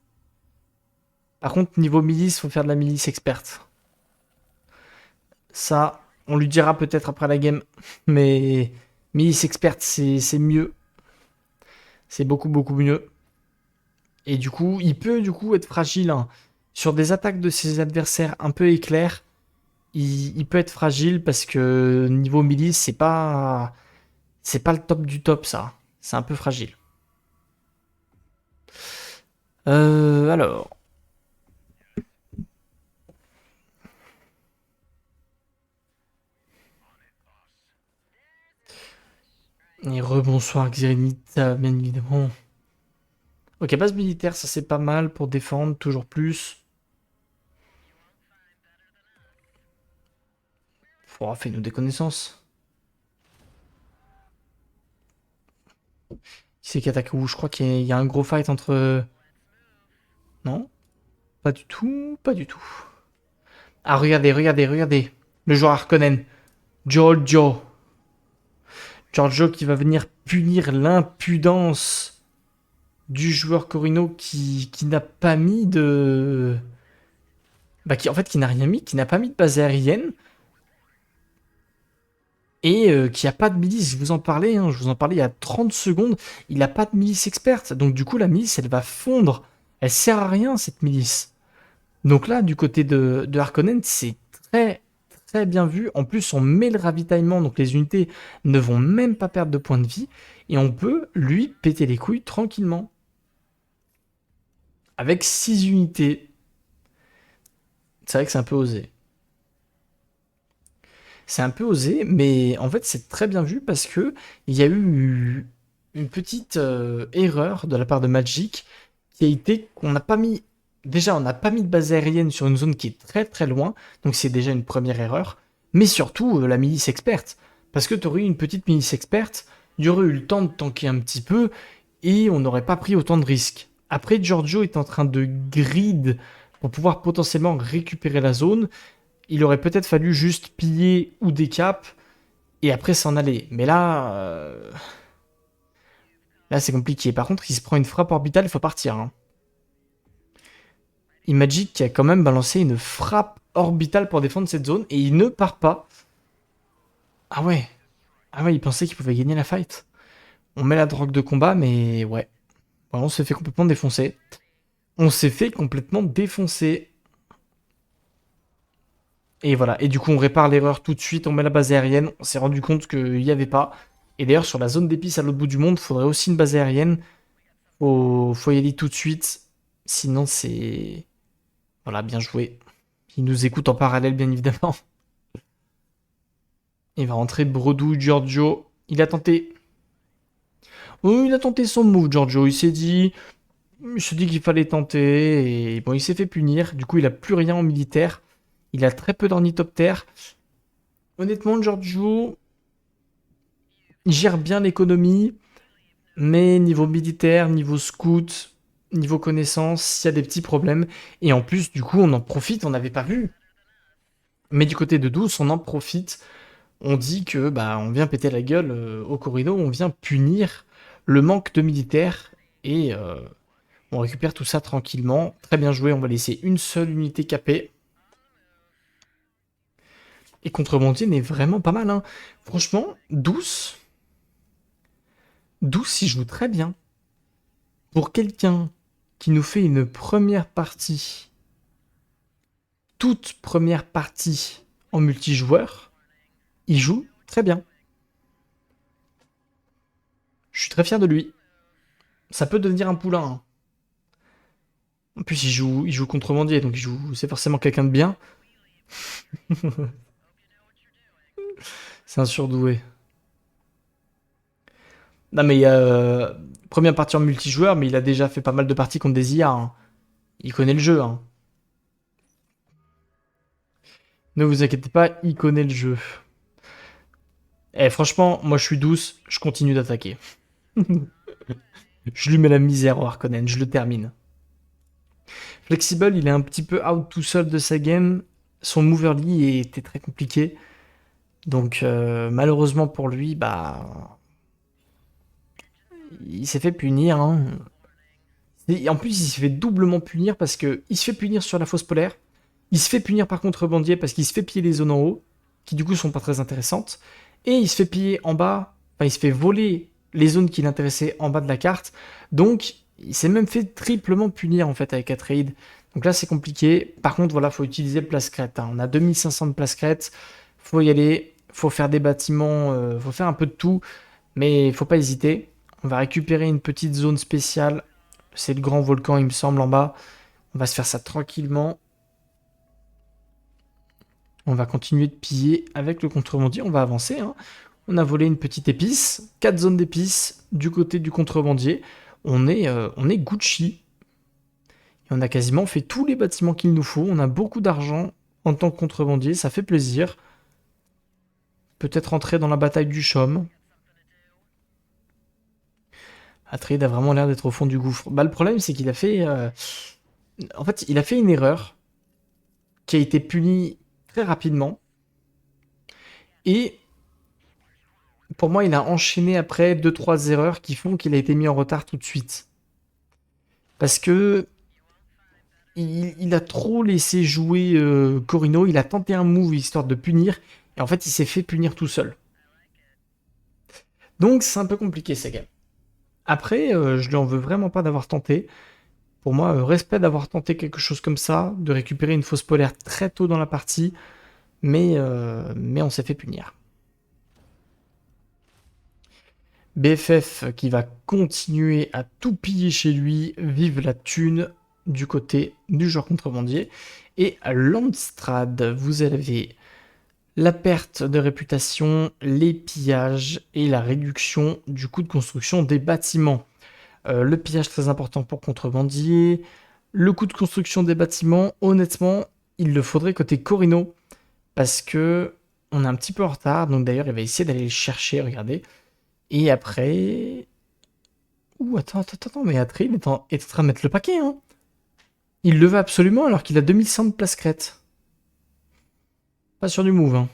Par contre, niveau milice, il faut faire de la milice experte. Ça, on lui dira peut-être après la game. Mais milice experte, c'est mieux. C'est beaucoup, beaucoup mieux. Et du coup, il peut du coup être fragile, hein. Sur des attaques de ses adversaires un peu éclairs, il peut être fragile parce que niveau milice, c'est pas le top du top, ça. C'est un peu fragile. Alors. Et rebonsoir Xérénite, bien évidemment. Ok, base militaire, ça c'est pas mal pour défendre, toujours plus. Oh, fais-nous des connaissances. Qui c'est qui attaque où? Je crois qu'il y a un gros fight entre... Non? Pas du tout, pas du tout. Ah, regardez, regardez, regardez. Le joueur Harkonnen. Giorgio. Giorgio qui va venir punir l'impudence du joueur Corino qui n'a pas mis de... Bah, en fait, qui n'a rien mis, qui n'a pas mis de base aérienne. Et qui a pas de milice, je vous en parlais, hein, je vous en parlais il y a 30 secondes, il a pas de milice experte, donc du coup la milice elle va fondre, elle sert à rien cette milice. Donc là du côté de Harkonnen c'est très très bien vu, en plus on met le ravitaillement, donc les unités ne vont même pas perdre de points de vie, et on peut lui péter les couilles tranquillement. Avec 6 unités, c'est vrai que c'est un peu osé. C'est un peu osé, mais en fait c'est très bien vu parce que il y a eu une petite erreur de la part de Magic qui a été qu'on n'a pas mis. Déjà, on n'a pas mis de base aérienne sur une zone qui est très très loin, donc c'est déjà une première erreur. Mais surtout la milice experte, parce que tu aurais eu une petite milice experte, il y aurait eu le temps de tanker un petit peu et on n'aurait pas pris autant de risques. Après, Giorgio est en train de grid pour pouvoir potentiellement récupérer la zone. Il aurait peut-être fallu juste piller ou des caps et après s'en aller. Mais là c'est compliqué. Par contre, il se prend une frappe orbitale, il faut partir, hein. Imagic qui a quand même balancé une frappe orbitale pour défendre cette zone et il ne part pas. Ah ouais. Ah ouais, il pensait qu'il pouvait gagner la fight. On met la drogue de combat, mais ouais. Ouais, on s'est fait complètement défoncer. On s'est fait complètement défoncer. Et voilà. Et du coup, on répare l'erreur tout de suite. On met la base aérienne. On s'est rendu compte qu'il n'y avait pas. Et d'ailleurs, sur la zone d'épices à l'autre bout du monde, il faudrait aussi une base aérienne. Faut y aller tout de suite. Sinon, c'est... Voilà, bien joué. Il nous écoute en parallèle, bien évidemment. Il va rentrer Bredou, Giorgio. Il a tenté. Oh, il a tenté son move, Giorgio. Il s'est dit qu'il fallait tenter. Et bon, il s'est fait punir. Du coup, il a plus rien en militaire. Il a très peu d'ornithoptères. Honnêtement, Giorgio, Il gère bien l'économie, mais niveau militaire, niveau scout, niveau connaissance, il y a des petits problèmes. Et en plus, du coup, on en profite, on n'avait pas vu. Mais du côté de Douce, on en profite. On dit que bah on vient péter la gueule au Corino, on vient punir le manque de militaires et on récupère tout ça tranquillement. Très bien joué, on va laisser une seule unité capée. Et Contrebandier n'est vraiment pas mal, hein. Franchement, Douce, il joue très bien. Pour quelqu'un qui nous fait une première partie, toute première partie en multijoueur, il joue très bien. Je suis très fier de lui. Ça peut devenir un poulain, hein. En plus, il joue contrebandier, donc c'est forcément quelqu'un de bien. C'est un surdoué. Non, mais il y a première partie en multijoueur, mais il a déjà fait pas mal de parties contre des IA, hein. Il connaît le jeu, hein. Ne vous inquiétez pas, il connaît le jeu. Eh, franchement, moi je suis douce, je continue d'attaquer. Je lui mets la misère au Harkonnen, je le termine. Flexible, il est un petit peu out tout seul de sa game. Son move early était très compliqué. Donc malheureusement pour lui, bah il s'est fait punir, hein. Et en plus, il se fait doublement punir parce que il se fait punir sur la fosse polaire. Il se fait punir par contrebandier parce qu'il se fait piller les zones en haut, qui du coup sont pas très intéressantes. Et il se fait piller en bas, enfin il se fait voler les zones qui l'intéressaient en bas de la carte. Donc il s'est même fait triplement punir en fait avec Atreid. Donc là c'est compliqué. Par contre voilà, faut utiliser le place crête, hein. On a 2500 de place crête, faut y aller, faut faire des bâtiments, faut faire un peu de tout, mais faut pas hésiter. On va récupérer une petite zone spéciale. C'est le grand volcan, il me semble, en bas. On va se faire ça tranquillement. On va continuer de piller avec le contrebandier. On va avancer, hein. On a volé une petite épice. 4 zones d'épices du côté du contrebandier. On est Gucci. Et on a quasiment fait tous les bâtiments qu'il nous faut. On a beaucoup d'argent en tant que contrebandier. Ça fait plaisir. Peut-être entrer dans la bataille du Chaume. Atreid a vraiment l'air d'être au fond du gouffre. Bah, le problème, c'est qu'il a fait... En fait, il a fait une erreur qui a été punie très rapidement. Et pour moi, il a enchaîné après deux trois erreurs qui font qu'il a été mis en retard tout de suite. Parce que il a trop laissé jouer Corino, il a tenté un move histoire de punir, et en fait, il s'est fait punir tout seul. Donc, c'est un peu compliqué, ces games. Après, je lui en veux vraiment pas d'avoir tenté. Pour moi, respect d'avoir tenté quelque chose comme ça, de récupérer une fausse polaire très tôt dans la partie, mais on s'est fait punir. BFF qui va continuer à tout piller chez lui, vive la thune du côté du joueur contrebandier. Et à Landstrad, vous avez la perte de réputation, les pillages et la réduction du coût de construction des bâtiments. Le pillage très important pour contrebandier. Le coût de construction des bâtiments, honnêtement, il le faudrait côté Corino parce que on est un petit peu en retard. Donc d'ailleurs, il va essayer d'aller le chercher, regardez. Et après... Ouh, attends, mais Atreid est en train de mettre le paquet, hein. Il le veut absolument alors qu'il a 2100 de place crête. Pas sûr du move, hein.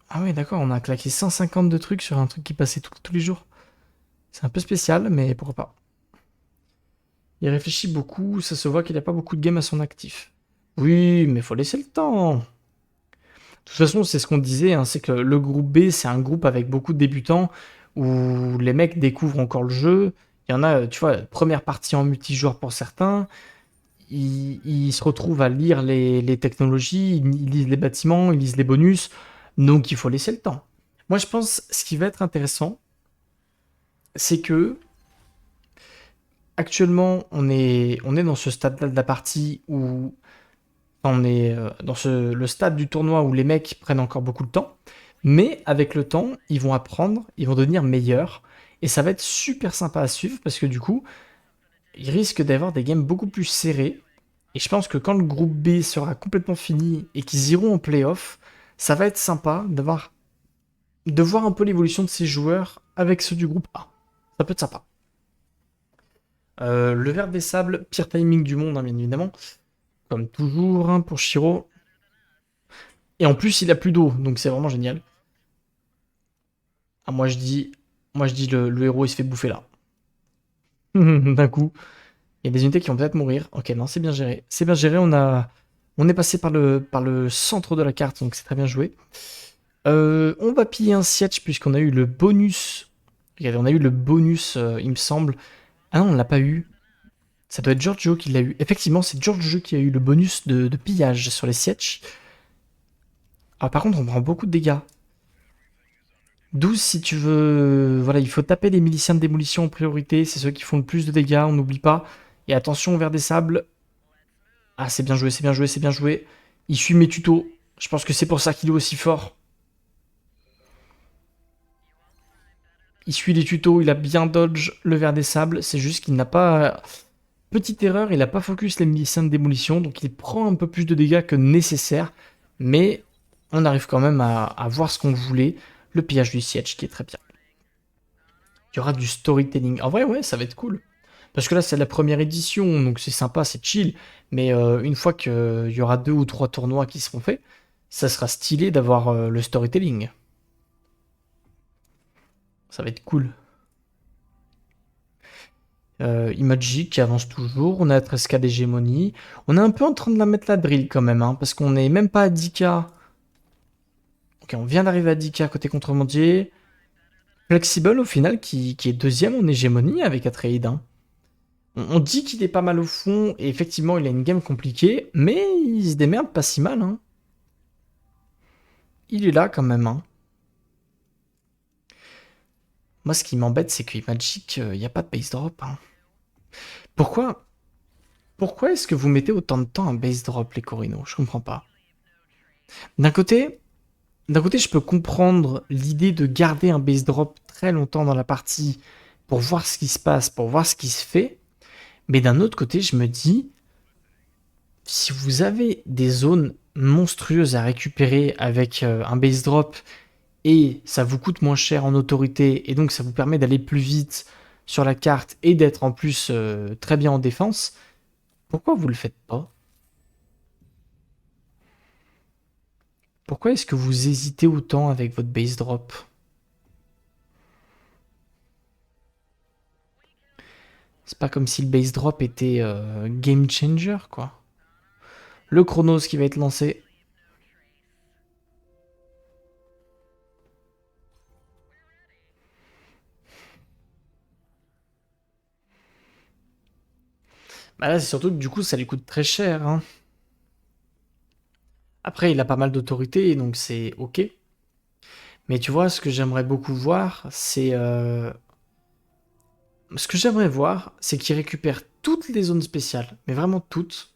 Ah ouais, d'accord, on a claqué 150 de trucs sur un truc qui passait tous les jours. C'est un peu spécial, mais pourquoi pas. Il réfléchit beaucoup, ça se voit qu'il n'a pas beaucoup de games à son actif. Oui, mais faut laisser le temps. De toute façon, c'est ce qu'on disait, hein, c'est que le groupe B, c'est un groupe avec beaucoup de débutants, où les mecs découvrent encore le jeu. Il y en a, tu vois, première partie en multijoueur pour certains, ils se retrouvent à lire les technologies, ils lisent les bâtiments, ils lisent les bonus, donc il faut laisser le temps. Moi, je pense, ce qui va être intéressant, c'est que actuellement, on est dans ce stade-là de la partie où on est dans le stade du tournoi où les mecs prennent encore beaucoup de temps, mais avec le temps, ils vont apprendre, ils vont devenir meilleurs, et ça va être super sympa à suivre parce que du coup, il risque d'avoir des games beaucoup plus serrés, Et je pense que quand le groupe B sera complètement fini et qu'ils iront en playoff, ça va être sympa de voir un peu l'évolution de ces joueurs avec ceux du groupe A. Ça peut être sympa. Le verre des sables, pire timing du monde, hein, bien évidemment. Comme toujours hein, pour Shiro. Et en plus, il a plus d'eau, donc c'est vraiment génial. Ah, moi je dis le héros il se fait bouffer là. D'un coup. Il y a des unités qui vont peut-être mourir. Ok, non, c'est bien géré. C'est bien géré, on est passé par le centre de la carte, donc c'est très bien joué. On va piller un siège puisqu'on a eu le bonus. Regardez, on a eu le bonus, il me semble. Ah non, on l'a pas eu. Ça doit être Giorgio qui l'a eu. Effectivement, c'est Giorgio qui a eu le bonus de pillage sur les sièges. Ah, par contre, on prend beaucoup de dégâts. 12 si tu veux. Voilà, il faut taper les miliciens de démolition en priorité. C'est ceux qui font le plus de dégâts, on n'oublie pas. Et attention vers des sables. Ah, c'est bien joué, c'est bien joué, c'est bien joué. Il suit mes tutos. Je pense que c'est pour ça qu'il est aussi fort. Il suit les tutos, il a bien dodge le ver des sables. C'est juste qu'il n'a pas. Petite erreur, il n'a pas focus les miliciens de démolition. Donc il prend un peu plus de dégâts que nécessaire. Mais on arrive quand même à voir ce qu'on voulait. Le pillage du siège qui est très bien. Il y aura du storytelling. En vrai, ouais, ça va être cool. Parce que là, c'est la première édition, donc c'est sympa, c'est chill. Mais une fois qu'il y aura 2 ou 3 tournois qui seront faits, ça sera stylé d'avoir le storytelling. Ça va être cool. Imagic qui avance toujours. On a 13K d'hégémonie. On est un peu en train de la mettre la drill quand même, hein, parce qu'on n'est même pas à 10K. Ok, on vient d'arriver à 10K côté contrebandier. Flexible au final qui est deuxième en hégémonie avec Atreide. Hein. On dit qu'il est pas mal au fond, et effectivement il a une game compliquée, mais il se démerde pas si mal. Hein. Il est là quand même. Hein. Moi ce qui m'embête c'est que Magic, il n'y a pas de base drop. Hein. Pourquoi Pourquoi est-ce que vous mettez autant de temps à base drop les Corino? Je comprends pas. D'un côté, d'un côté je peux comprendre l'idée de garder un base drop très longtemps dans la partie pour voir ce qui se passe, pour voir ce qui se fait. Mais d'un autre côté je me dis, si vous avez des zones monstrueuses à récupérer avec un base drop et ça vous coûte moins cher en autorité et donc ça vous permet d'aller plus vite sur la carte et d'être en plus très bien en défense, pourquoi vous le faites pas? Pourquoi est-ce que vous hésitez autant avec votre base drop? C'est pas comme si le base drop était game changer quoi. Le chronos qui va être lancé. Bah là c'est surtout que du coup ça lui coûte très cher. Hein. Après il a pas mal d'autorité donc c'est ok. Mais tu vois, ce que j'aimerais beaucoup voir, c'est... Ce que j'aimerais voir, c'est qu'il récupère toutes les zones spéciales, mais vraiment toutes,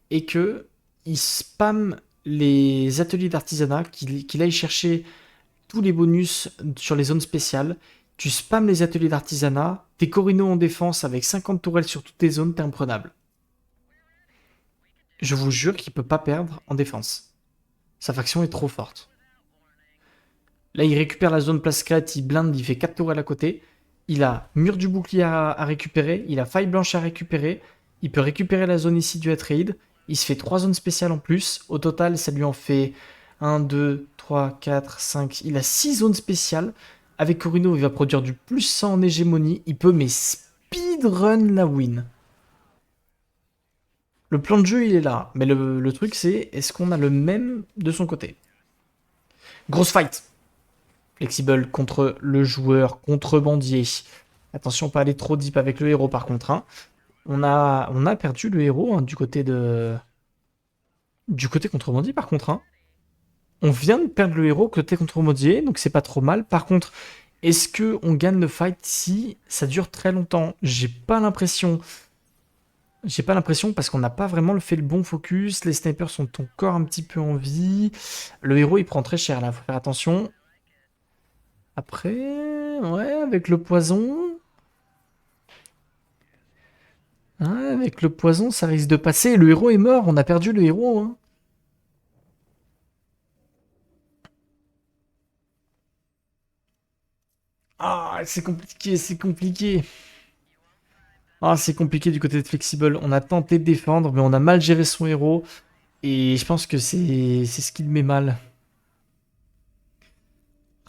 et que il spamme les ateliers d'artisanat, qu'il aille chercher tous les bonus sur les zones spéciales. Tu spammes les ateliers d'artisanat, t'es Corino en défense avec 50 tourelles sur toutes tes zones, t'es imprenable. Je vous jure qu'il peut pas perdre en défense. Sa faction est trop forte. Là, il récupère la zone place crête, il blinde, il fait 4 tourelles à côté. Il a mur du bouclier à récupérer, il a faille blanche à récupérer, il peut récupérer la zone ici du Atreide, il se fait 3 zones spéciales en plus. Au total, ça lui en fait 1, 2, 3, 4, 5. Il a 6 zones spéciales. Avec Corino, il va produire du plus 100 en hégémonie. Il peut mais speedrun la win. Le plan de jeu, il est là. Mais le truc, c'est est-ce qu'on a le même de son côté? Grosse fight. Flexible contre le joueur contrebandier. Attention, pas aller trop deep avec le héros par contre. Hein. On a perdu le héros hein, du côté contrebandier par contre. Hein. On vient de perdre le héros côté contrebandier, donc c'est pas trop mal. Par contre, est-ce que on gagne le fight si ça dure très longtemps? J'ai pas l'impression. J'ai pas l'impression parce qu'on n'a pas vraiment fait le bon focus. Les snipers sont encore un petit peu en vie. Le héros il prend très cher là, faut faire attention. Après, ouais, avec le poison. Ouais, avec le poison, ça risque de passer. Le héros est mort, on a perdu le héros, hein. Ah, c'est compliqué, c'est compliqué. Ah, c'est compliqué du côté de Flexible. On a tenté de défendre, mais on a mal géré son héros. Et je pense que c'est ce qui le met mal.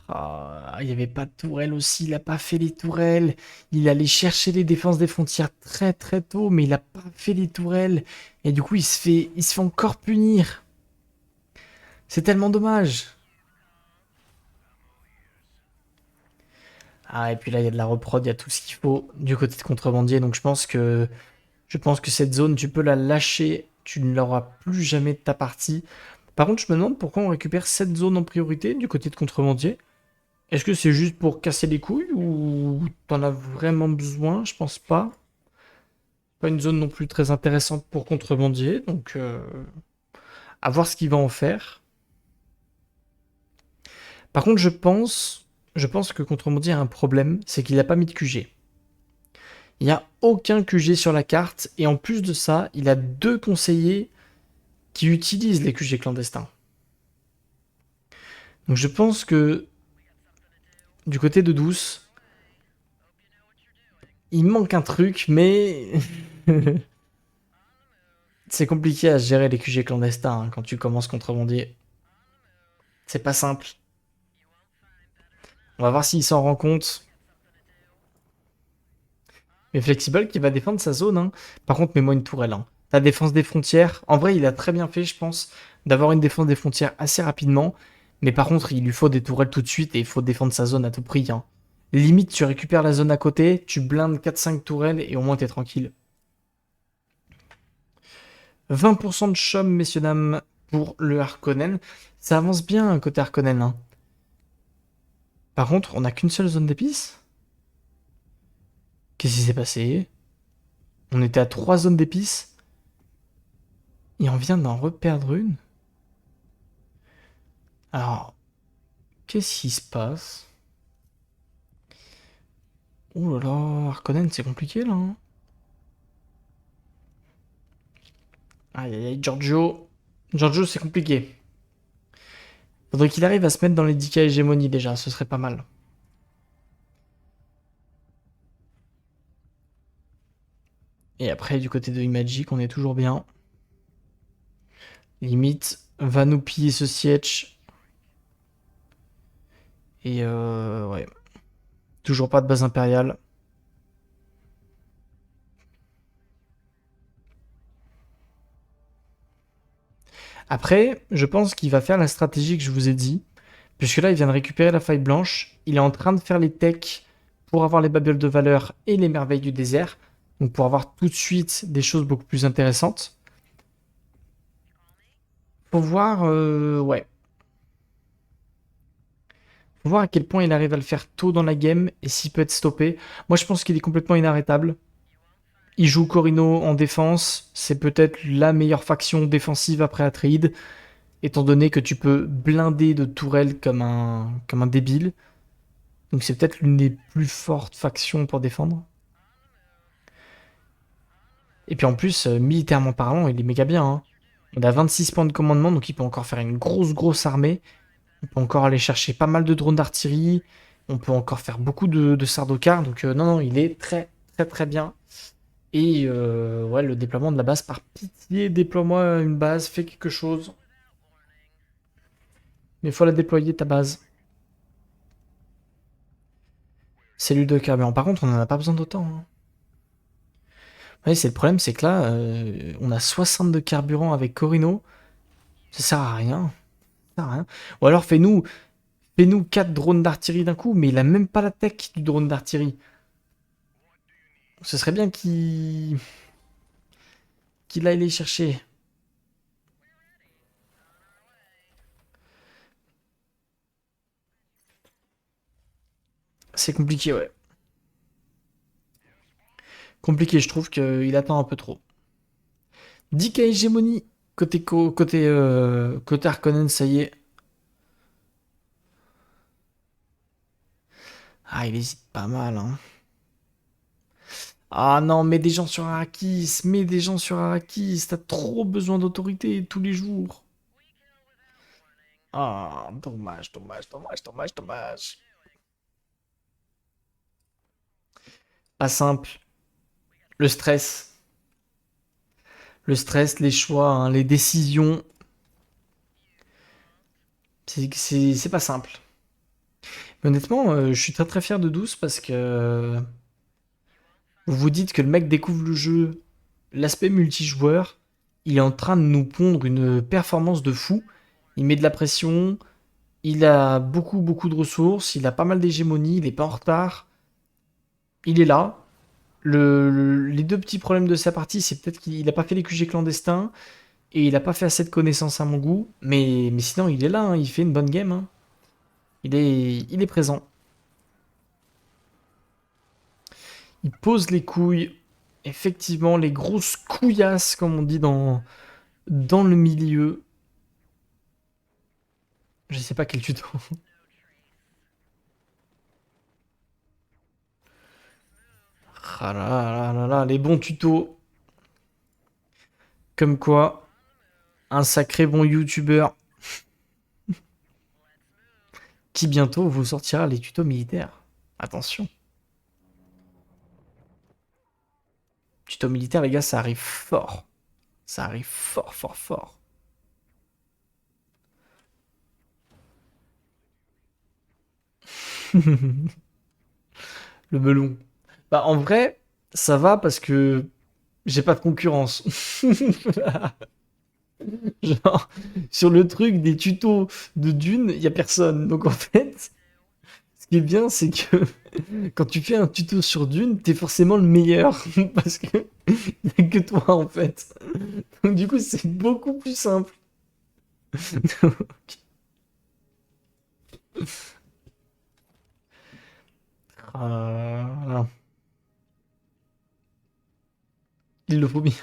Ah, il n'y avait pas de tourelle aussi, il a pas fait les tourelles. Il allait chercher les défenses des frontières très très tôt, mais il a pas fait les tourelles. Et du coup, il se fait encore punir. C'est tellement dommage. Ah, et puis là, il y a de la reprod, il y a tout ce qu'il faut du côté de contrebandier. Donc je pense que cette zone, tu peux la lâcher. Tu ne l'auras plus jamais de ta partie. Par contre, je me demande pourquoi on récupère cette zone en priorité du côté de contrebandier. Est-ce que c'est juste pour casser les couilles ou t'en as vraiment besoin? Je pense pas. Pas une zone non plus très intéressante pour contrebandier, donc à voir ce qu'il va en faire. Par contre, je pense que contrebandier a un problème, c'est qu'il n'a pas mis de QG. Il n'y a aucun QG sur la carte, et en plus de ça, il a deux conseillers qui utilisent les QG clandestins. Donc je pense que du côté de Douce, il manque un truc, mais c'est compliqué à gérer les QG clandestins hein, quand tu commences contrebandier. C'est pas simple. On va voir s'il s'en rend compte. Mais Flexible qui va défendre sa zone, hein. Par contre, mets-moi une tourelle, hein. La défense des frontières, en vrai, il a très bien fait, je pense, d'avoir une défense des frontières assez rapidement. Mais par contre, il lui faut des tourelles tout de suite et il faut défendre sa zone à tout prix, hein. Limite, tu récupères la zone à côté, tu blindes 4-5 tourelles et au moins t'es tranquille. 20% de chum, messieurs, dames, pour le Harkonnen. Ça avance bien côté Harkonnen, hein. Par contre, on n'a qu'une seule zone d'épices. Qu'est-ce qui s'est passé? On était à 3 zones d'épices et on vient d'en reperdre une. Alors, qu'est-ce qui se passe? Oh là là, Harkonnen, c'est compliqué là, hein. Aïe aïe aïe, Giorgio. Giorgio, c'est compliqué. Faudrait qu'il arrive à se mettre dans les 10K hégémonie déjà, ce serait pas mal. Et après, du côté de Imagic, on est toujours bien. Limite, va nous piller ce siège. Et ouais, toujours pas de base impériale. Après, je pense qu'il va faire la stratégie que je vous ai dit. Puisque là, il vient de récupérer la faille blanche. Il est en train de faire les techs pour avoir les babioles de valeur et les merveilles du désert. Donc pour avoir tout de suite des choses beaucoup plus intéressantes. Faut voir, ouais. Faut voir à quel point il arrive à le faire tôt dans la game et s'il peut être stoppé. Moi, je pense qu'il est complètement inarrêtable. Il joue Corino en défense. C'est peut-être la meilleure faction défensive après Atreide, étant donné que tu peux blinder de tourelles comme un débile. Donc c'est peut-être l'une des plus fortes factions pour défendre. Et puis en plus, militairement parlant, il est méga bien, hein. On a 26 points de commandement, donc il peut encore faire une grosse armée. On peut encore aller chercher pas mal de drones d'artillerie. On peut encore faire beaucoup de Sardaukar. Donc non, non, il est très bien. Et ouais, le déploiement de la base, par pitié, déploie-moi une base, fais quelque chose. Mais il faut la déployer, ta base. Cellule de carburant. Par contre, on n'en a pas besoin d'autant, hein. Ouais, c'est le problème, c'est que là, on a 60 de carburant avec Corino. Ça sert à rien. Ça sert à rien. Ou alors fais-nous 4 drones d'artillerie d'un coup, mais il a même pas la tech du drone d'artillerie. Ce serait bien qu'il aille les chercher. C'est compliqué, ouais. Compliqué, je trouve qu'il attend un peu trop. 10K hégémonie côté Harkonnen, ça y est. Ah, il hésite pas mal, hein. Ah non, mets des gens sur Arrakis, mets des gens sur Arrakis, t'as trop besoin d'autorité tous les jours. Ah, dommage, dommage, dommage, dommage, dommage. Pas simple. Le stress. Le stress, les choix, hein, les décisions. C'est pas simple. Mais honnêtement, je suis très très fier de Douce parce que vous vous dites que le mec découvre le jeu, l'aspect multijoueur, il est en train de nous pondre une performance de fou. Il met de la pression, il a beaucoup beaucoup de ressources, il a pas mal d'hégémonie, il est pas en retard, il est là. Les deux petits problèmes de sa partie, c'est peut-être qu'il a pas fait les QG clandestins et il a pas fait assez de connaissances à mon goût, mais sinon il est là, hein, il fait une bonne game, hein. Il est présent. Il pose les couilles. Effectivement, les grosses couillasses, comme on dit dans le milieu. Je sais pas quel tuto. Ah là là là là, les bons tutos. Comme quoi, un sacré bon youtubeur qui bientôt vous sortira les tutos militaires. Attention. Tuto militaire, les gars, ça arrive fort. Ça arrive fort, fort, fort. Le melon. Bah, en vrai, ça va parce que j'ai pas de concurrence. Genre, sur le truc des tutos de Dune, il y a personne. Donc en fait, ce qui est bien, c'est que quand tu fais un tuto sur Dune, t'es forcément le meilleur. Parce que y a que toi en fait. Donc du coup, c'est beaucoup plus simple. Voilà. Il le faut bien.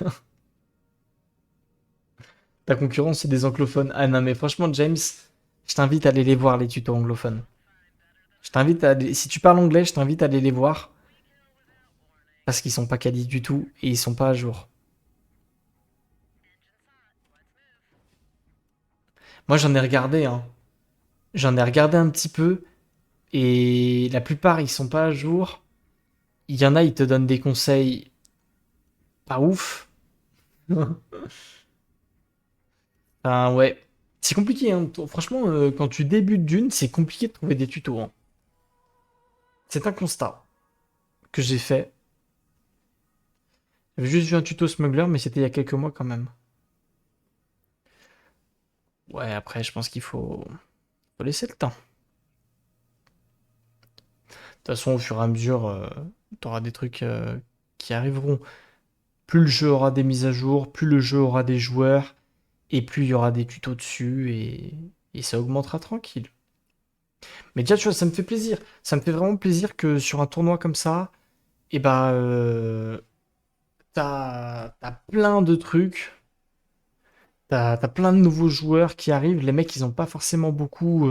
Ta concurrence, c'est des anglophones. Ah non, mais franchement, James, je t'invite à aller les voir, les tutos anglophones. Si tu parles anglais, je t'invite à aller les voir. Parce qu'ils sont pas quali du tout et ils sont pas à jour. Moi, j'en ai regardé, hein. J'en ai regardé un petit peu et la plupart, ils sont pas à jour. Il y en a, ils te donnent des conseils pas ouf. Enfin, ouais. C'est compliqué, hein. Franchement, quand tu débutes d'une, c'est compliqué de trouver des tutos, hein. C'est un constat que j'ai fait. J'avais juste vu un tuto Smuggler, mais c'était il y a quelques mois quand même. Ouais, après, je pense faut laisser le temps. De toute façon, au fur et à mesure, t'auras des trucs qui arriveront. Plus le jeu aura des mises à jour, plus le jeu aura des joueurs, et plus il y aura des tutos dessus, et ça augmentera tranquille. Mais déjà, tu vois, ça me fait plaisir. Ça me fait vraiment plaisir que sur un tournoi comme ça, et bah, t'as plein de trucs, t'as plein de nouveaux joueurs qui arrivent. Les mecs, ils ont pas forcément beaucoup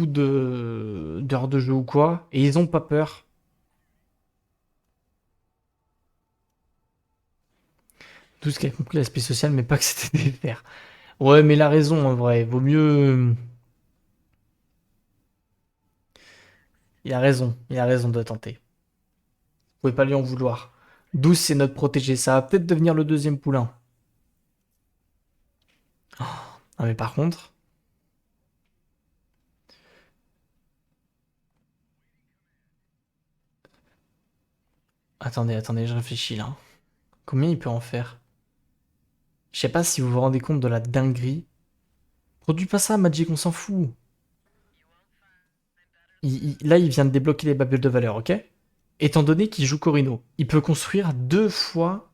d'heures de jeu ou quoi, et ils ont pas peur. Tout ce qui a compris l'aspect social, mais pas que c'était des fers. Ouais, mais il a raison en vrai. Vaut mieux. Il a raison de tenter. Vous pouvez pas lui en vouloir. 12, c'est notre protégé. Ça va peut-être devenir le deuxième poulain. Ah, mais par contre. Attendez, attendez, je réfléchis là. Combien il peut en faire? Je sais pas si vous vous rendez compte de la dinguerie. Produis pas ça, Magic, on s'en fout. Là, il vient de débloquer les babioles de valeur, ok? Étant donné qu'il joue Corino, il peut construire deux fois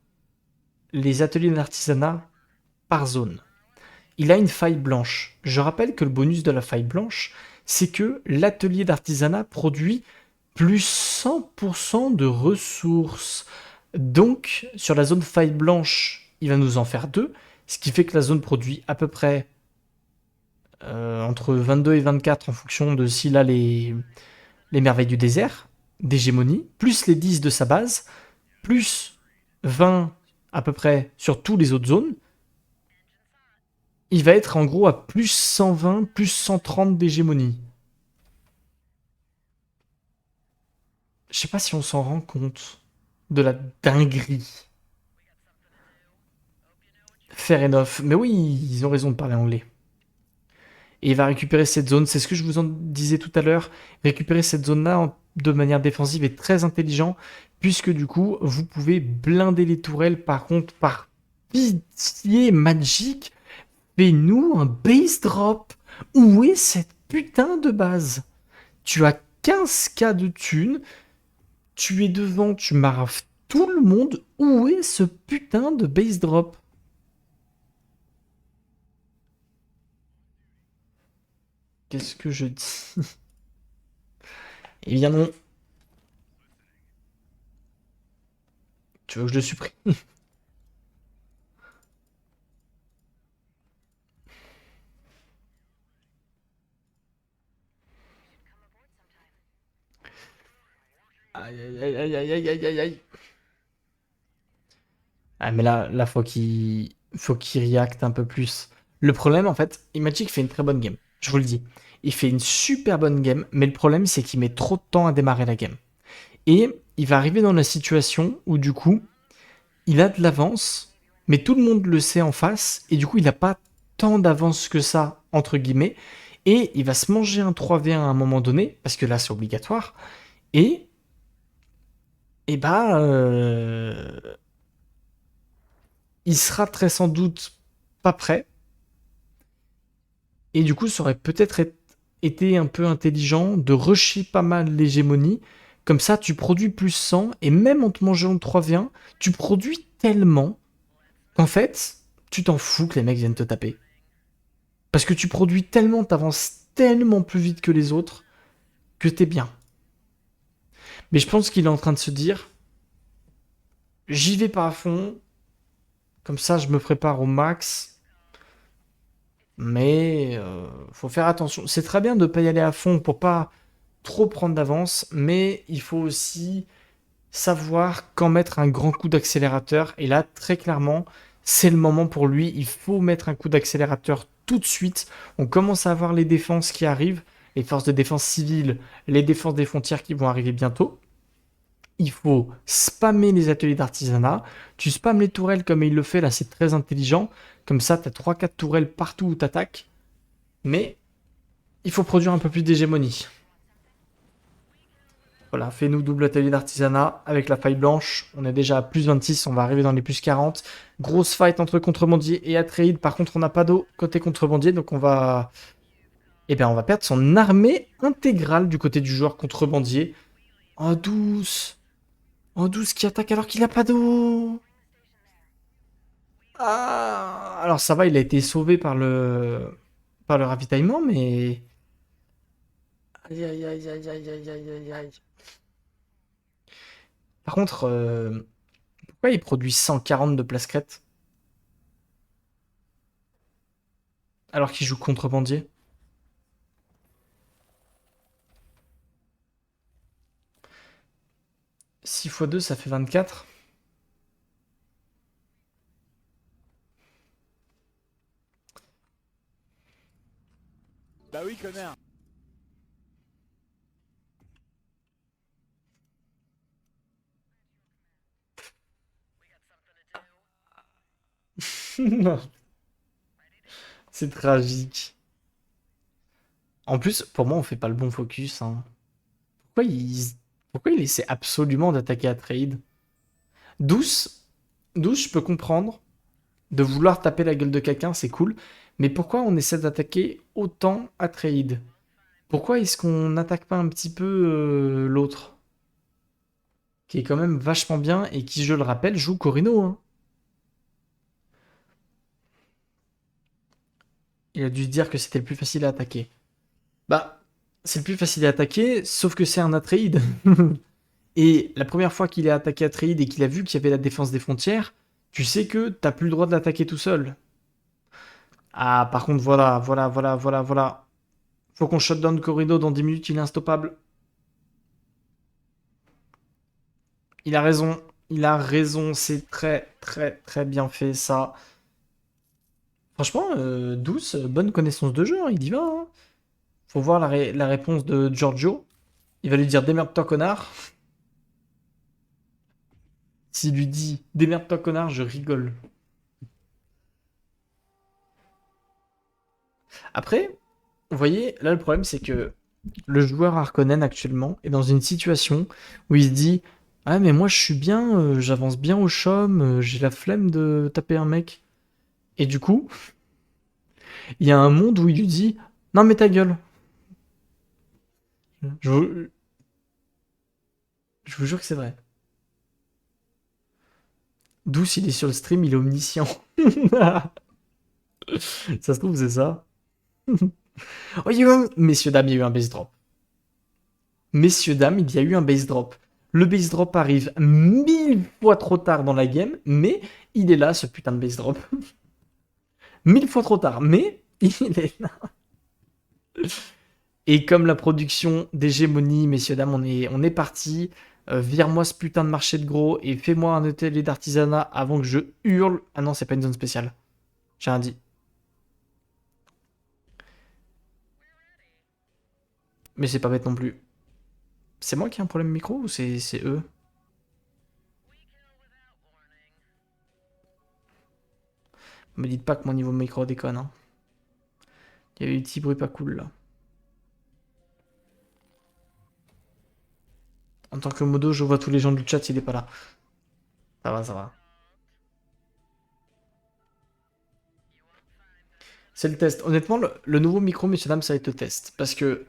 les ateliers d'artisanat par zone. Il a une faille blanche. Je rappelle que le bonus de la faille blanche, c'est que l'atelier d'artisanat produit plus 100% de ressources. Donc, sur la zone faille blanche, il va nous en faire deux, ce qui fait que la zone produit à peu près entre 22 et 24 en fonction de s'il a les merveilles du désert. d'hégémonie, plus les 10 de sa base, plus 20 à peu près sur tous les autres zones, il va être en gros à plus 120, plus 130 d'hégémonie. Je sais pas si on s'en rend compte de la dinguerie. Fair enough. Mais oui, ils ont raison de parler anglais. Et il va récupérer cette zone, c'est ce que je vous en disais tout à l'heure. Récupérer cette zone-là de manière défensive est très intelligent, puisque du coup, vous pouvez blinder les tourelles. Par contre, par pitié magique, fais-nous un base drop. Où est cette putain de base? Tu as 15K de thunes, tu es devant, tu marafes tout le monde. Où est ce putain de base drop? Qu'est-ce que je dis? Eh bien non. Tu veux que je le supprime? Aïe aïe aïe aïe aïe aïe aïe aïe. Ah mais là faut qu'il react un peu plus. Le problème en fait, Imagic fait une très bonne game. Je vous le dis. Il fait une super bonne game, mais le problème c'est qu'il met trop de temps à démarrer la game. Et il va arriver dans la situation où du coup, il a de l'avance, mais tout le monde le sait en face, et du coup il n'a pas tant d'avance que ça, entre guillemets, et il va se manger un 3v1 à un moment donné, parce que là c'est obligatoire, et, et bah, il sera très sans doute pas prêt, et du coup ça aurait peut-être été un peu intelligent de rusher pas mal l'hégémonie, comme ça tu produis plus 100, et même en te mangeant le 3v1, tu produis tellement qu'en fait, tu t'en fous que les mecs viennent te taper. Parce que tu produis tellement, t'avances tellement plus vite que les autres, que t'es bien. Mais je pense qu'il est en train de se dire, j'y vais pas à fond, comme ça je me prépare au max, mais faut faire attention. C'est très bien de pas y aller à fond pour pas trop prendre d'avance, mais il faut aussi savoir quand mettre un grand coup d'accélérateur. Et là, très clairement, c'est le moment pour lui. Il faut mettre un coup d'accélérateur tout de suite. On commence à avoir les défenses qui arrivent, les forces de défense civile, les défenses des frontières qui vont arriver bientôt. Il faut spammer les ateliers d'artisanat. Tu spammes les tourelles comme il le fait, là c'est très intelligent. Comme ça, tu as 3-4 tourelles partout où tu attaques. Mais il faut produire un peu plus d'hégémonie. Voilà, fais-nous double atelier d'artisanat avec la faille blanche. On est déjà à plus 26, on va arriver dans les plus 40. Grosse fight entre contrebandier et Atreides. Par contre, on n'a pas d'eau côté contrebandier, donc on va... Eh bien, on va perdre son armée intégrale du côté du joueur contrebandier. En douce. En douce qui attaque alors qu'il n'a pas d'eau. Ah, alors ça va, il a été sauvé par le ravitaillement, mais... Aïe, aïe, aïe, aïe, aïe, aïe, aïe, aïe, aïe. Par contre, pourquoi il produit 140 de place crête alors qu'il joue contrebandier? 6 fois 2, ça fait 24. Bah oui, connard. Non, c'est tragique. En plus, pour moi, on fait pas le bon focus, hein. Pourquoi il... Pourquoi il essaie absolument d'attaquer Atreide? Douce, douce, je peux comprendre. De vouloir taper la gueule de quelqu'un, c'est cool. Mais pourquoi on essaie d'attaquer autant Atreide? Pourquoi est-ce qu'on n'attaque pas un petit peu l'autre? Qui est quand même vachement bien et qui, je le rappelle, joue Corino, hein. Il a dû se dire que c'était le plus facile à attaquer. Bah, c'est le plus facile à attaquer, sauf que c'est un Atreide. Et la première fois qu'il a attaqué Atreide et qu'il a vu qu'il y avait la défense des frontières, tu sais que t'as plus le droit de l'attaquer tout seul. Ah, par contre, voilà, voilà, voilà, voilà, voilà. Faut qu'on shutdown Corrido dans 10 minutes, il est instoppable. Il a raison. Il a raison. C'est très, très, très bien fait, ça. Franchement, Douce, bonne connaissance de jeu, hein, il y va, hein. Faut voir la réponse de Giorgio. Il va lui dire démerde-toi, connard. S'il lui dit démerde-toi, connard, je rigole. Après, vous voyez, là, le problème, c'est que le joueur Harkonnen actuellement est dans une situation où il se dit ah, mais moi, je suis bien, j'avance bien au chaume, j'ai la flemme de taper un mec. Et du coup, il y a un monde où il lui dit non, mais ta gueule. Je vous, je vous jure que c'est vrai. Douce, il est sur le stream, il est omniscient. Ça se trouve, c'est ça. Oh, messieurs, dames, il y a eu un base drop. Messieurs, dames, il y a eu un base drop. Le base drop arrive 1000 fois trop tard dans la game, mais il est là, ce putain de base drop. 1000 fois trop tard, mais il est là. Et comme la production d'hégémonie, messieurs, dames, on est parti. Vire-moi ce putain de marché de gros et fais-moi un atelier d'artisanat avant que je hurle. Ah non, c'est pas une zone spéciale. J'ai rien dit. Mais c'est pas bête non plus. C'est moi qui ai un problème micro ou c'est eux? Me dites pas que mon niveau micro déconne, hein. Il y a eu des petits bruits pas cool là. En tant que modo, je vois tous les gens du chat, il est pas là. Ça va, ça va. C'est le test. Honnêtement, le nouveau micro, messieurs dames, ça va être le test. Parce que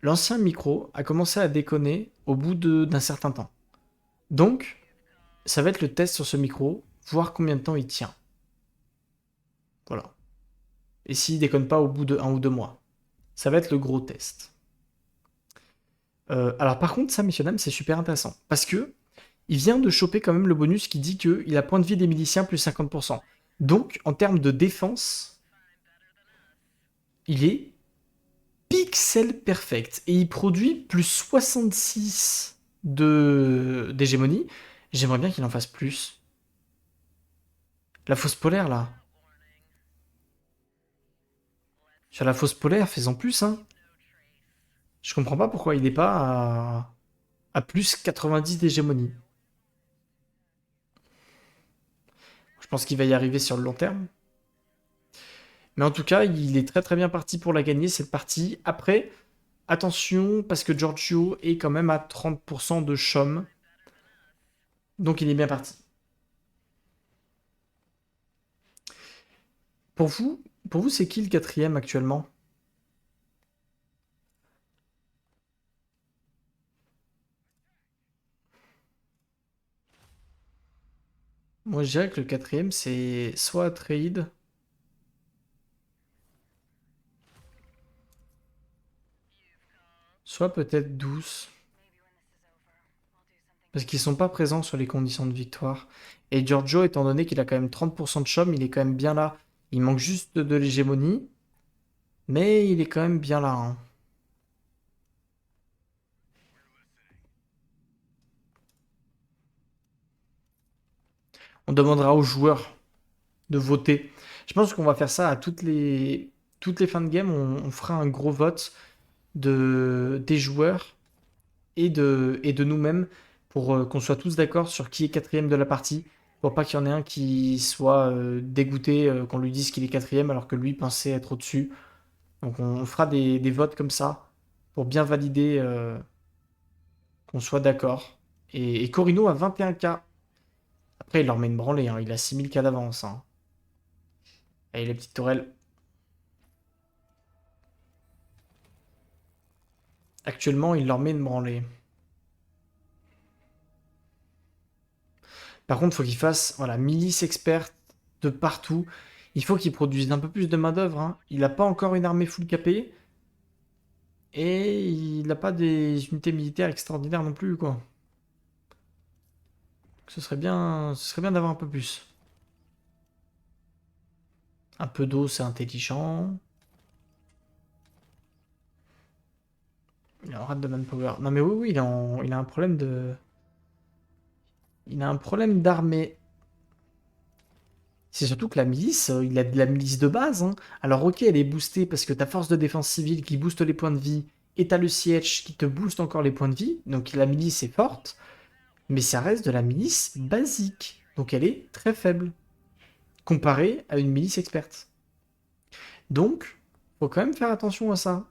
l'ancien micro a commencé à déconner au bout d'un certain temps. Donc, ça va être le test sur ce micro, voir combien de temps il tient. Voilà. Et s'il déconne pas au bout de 1 ou 2 mois. Ça va être le gros test. Alors par contre, ça, messieurs dames, c'est super intéressant. Parce que il vient de choper quand même le bonus qui dit qu'il a point de vie des miliciens plus 50%. Donc, en termes de défense, il est pixel perfect. Et il produit plus 66 d'hégémonie. J'aimerais bien qu'il en fasse plus. La fausse polaire, là. Sur la fausse polaire, fais-en plus, hein. Je comprends pas pourquoi il n'est pas à plus 90 d'hégémonie. Je pense qu'il va y arriver sur le long terme. Mais en tout cas, il est très très bien parti pour la gagner, cette partie. Après, attention, parce que Giorgio est quand même à 30% de chaume. Donc il est bien parti. Pour vous, pour vous, c'est qui le quatrième actuellement? Moi, je dirais que le quatrième, c'est soit Atreide, soit peut-être Douce. Parce qu'ils sont pas présents sur les conditions de victoire. Et Giorgio, étant donné qu'il a quand même 30% de chaume, il est quand même bien là. Il manque juste de l'hégémonie, mais il est quand même bien là, hein. On demandera aux joueurs de voter. Je pense qu'on va faire ça à toutes les fins de game. On fera un gros vote des joueurs et de nous-mêmes pour qu'on soit tous d'accord sur qui est quatrième de la partie. Pour pas qu'il y en ait un qui soit dégoûté qu'on lui dise qu'il est quatrième alors que lui pensait être au-dessus. Donc on fera des votes comme ça pour bien valider qu'on soit d'accord. Et Corino a 21K. Après, il leur met une branlée, hein. Il a 6000K d'avance, hein. Allez, les petites tourelles. Actuellement, il leur met une branlée. Par contre, il faut qu'il fasse voilà, milice experte de partout. Il faut qu'il produise un peu plus de main-d'œuvre, hein. Il n'a pas encore une armée full capée. Et il n'a pas des unités militaires extraordinaires non plus, quoi. Ce serait bien d'avoir un peu plus. Un peu d'eau, c'est intelligent. Il a un rat de manpower. Non mais oui, oui, il a un problème de... Il a un problème d'armée. C'est surtout que la milice, il a de la milice de base, hein. Alors ok, elle est boostée parce que t'as force de défense civile qui booste les points de vie, et t'as le siège qui te booste encore les points de vie, donc la milice est forte, mais ça reste de la milice basique, donc elle est très faible, comparée à une milice experte. Donc, faut quand même faire attention à ça.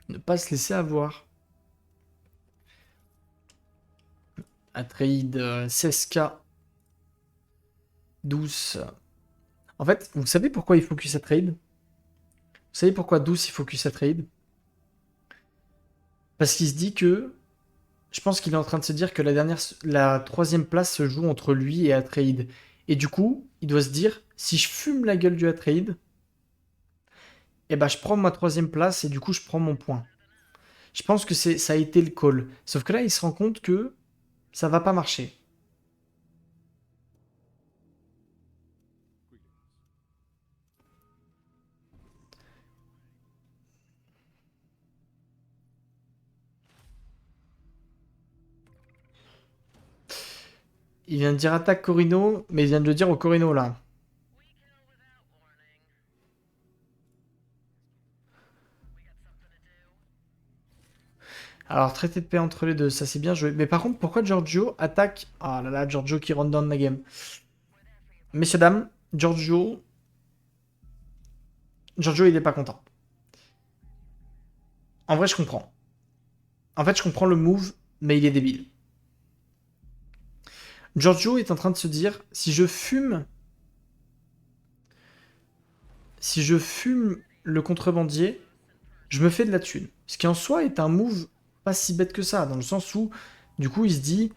Ne pas se laisser avoir. Atreide, 16k, 12. En fait, vous savez pourquoi il focus Atreide? Vous savez pourquoi 12 il focus Atreide? Parce qu'il se dit que... Je pense qu'il est en train de se dire que la troisième place se joue entre lui et Atreide. Et du coup, il doit se dire, si je fume la gueule du Atreide, eh ben je prends ma troisième place et du coup je prends mon point. Je pense que ça a été le call. Sauf que là, il se rend compte que ça va pas marcher. Il vient de dire attaque Corino, mais il vient de le dire au Corino là. Alors, traité de paix entre les deux, ça c'est bien joué. Mais par contre, pourquoi Giorgio attaque... Ah là là, Giorgio qui rentre dans la game. Messieurs, dames, Giorgio... Giorgio, il est pas content. En vrai, je comprends. En fait, je comprends le move, mais il est débile. Giorgio est en train de se dire, si je fume le contrebandier, je me fais de la thune. Ce qui en soi est un move pas si bête que ça, dans le sens où, du coup, il se dit,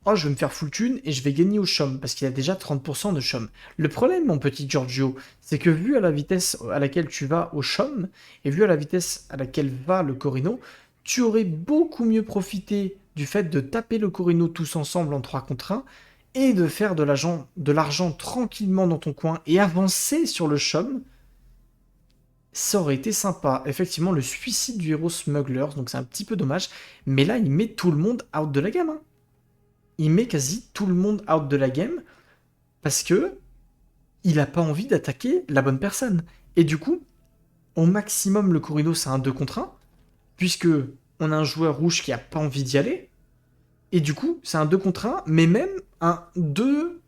oh, je vais me faire full thune et je vais gagner au chum, parce qu'il a déjà 30% de chum. Le problème, mon petit Giorgio, c'est que vu à la vitesse à laquelle tu vas au chum, et vu à la vitesse à laquelle va le Corino, tu aurais beaucoup mieux profité du fait de taper le Corino tous ensemble en 3 contre 1, et de faire de l'argent tranquillement dans ton coin et avancer sur le chum, ça aurait été sympa. Effectivement, le suicide du héros Smugglers, donc c'est un petit peu dommage. Mais là, il met tout le monde out de la game, hein. Il met quasi tout le monde out de la game parce que il a pas envie d'attaquer la bonne personne. Et du coup, au maximum, le Corino, c'est un 2 contre 1, puisque on a un joueur rouge qui a pas envie d'y aller. Et du coup, c'est un 2 contre 1, mais même un 2,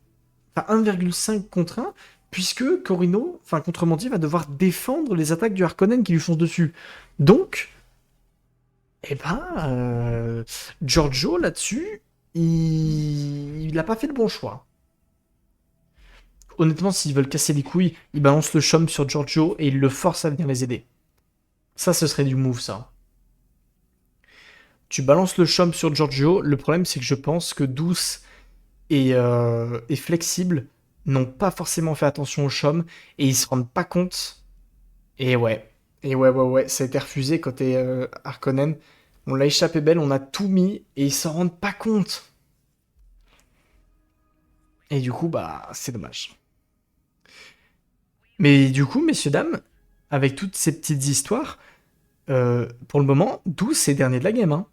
enfin 1,5 contre 1, puisque Corino, enfin Contrebandier, va devoir défendre les attaques du Harkonnen qui lui foncent dessus. Donc, eh ben, Giorgio, là-dessus, il a pas fait le bon choix. Honnêtement, s'ils veulent casser les couilles, ils balancent le chum sur Giorgio et ils le forcent à venir les aider. Ça, ce serait du move, ça. Tu balances le chum sur Giorgio, le problème, c'est que je pense que Douce et Flexible n'ont pas forcément fait attention au chum et ils se rendent pas compte. Et ouais. Et ouais, ça a été refusé côté Harkonnen. On l'a échappé belle, on a tout mis et ils s'en rendent pas compte. Et du coup, bah, c'est dommage. Mais du coup, messieurs, dames, avec toutes ces petites histoires, pour le moment, Douce est dernier de la game, hein.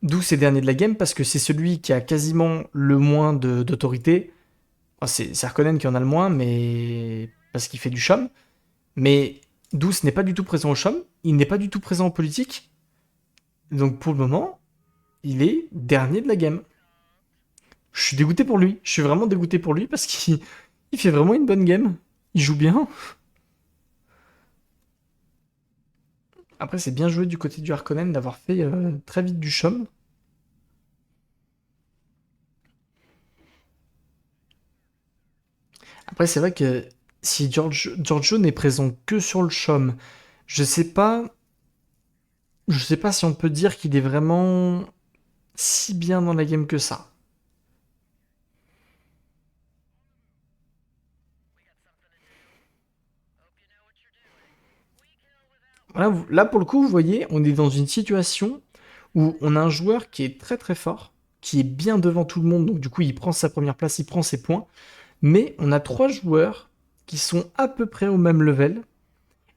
Douce est dernier de la game parce que c'est celui qui a quasiment le moins d'autorité. Enfin, c'est Harkonnen qui en a le moins, mais parce qu'il fait du chum. Mais Douce n'est pas du tout présent au chum, il n'est pas du tout présent en politique. Donc pour le moment, il est dernier de la game. Je suis dégoûté pour lui. Je suis vraiment dégoûté pour lui parce qu'il fait vraiment une bonne game. Il joue bien. Après, c'est bien joué du côté du Harkonnen d'avoir fait très vite du chum. Après, c'est vrai que si Giorgio n'est présent que sur le chum, je sais pas, je sais pas si on peut dire qu'il est vraiment si bien dans la game que ça. Là, pour le coup, vous voyez, on est dans une situation où on a un joueur qui est très très fort, qui est bien devant tout le monde, donc du coup, il prend sa première place, il prend ses points, mais on a 3 joueurs qui sont à peu près au même level,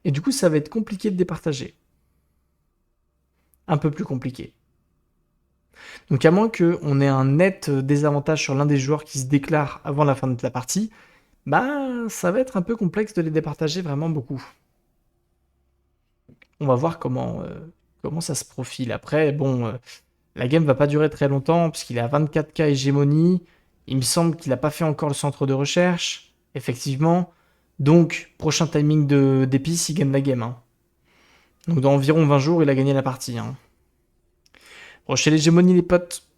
et du coup, ça va être compliqué de départager. Un peu plus compliqué. Donc à moins qu'on ait un net désavantage sur l'un des joueurs qui se déclare avant la fin de la partie, bah ça va être un peu complexe de les départager vraiment beaucoup. On va voir comment ça se profile. Après, bon, la game va pas durer très longtemps, parce qu'il est à 24K hégémonie. Il me semble qu'il n'a pas fait encore le centre de recherche, effectivement. Donc, prochain timing d'épice, il gagne la game, hein. Donc dans environ 20 jours, il a gagné la partie, hein. Bon, chez l'hégémonie, les potes,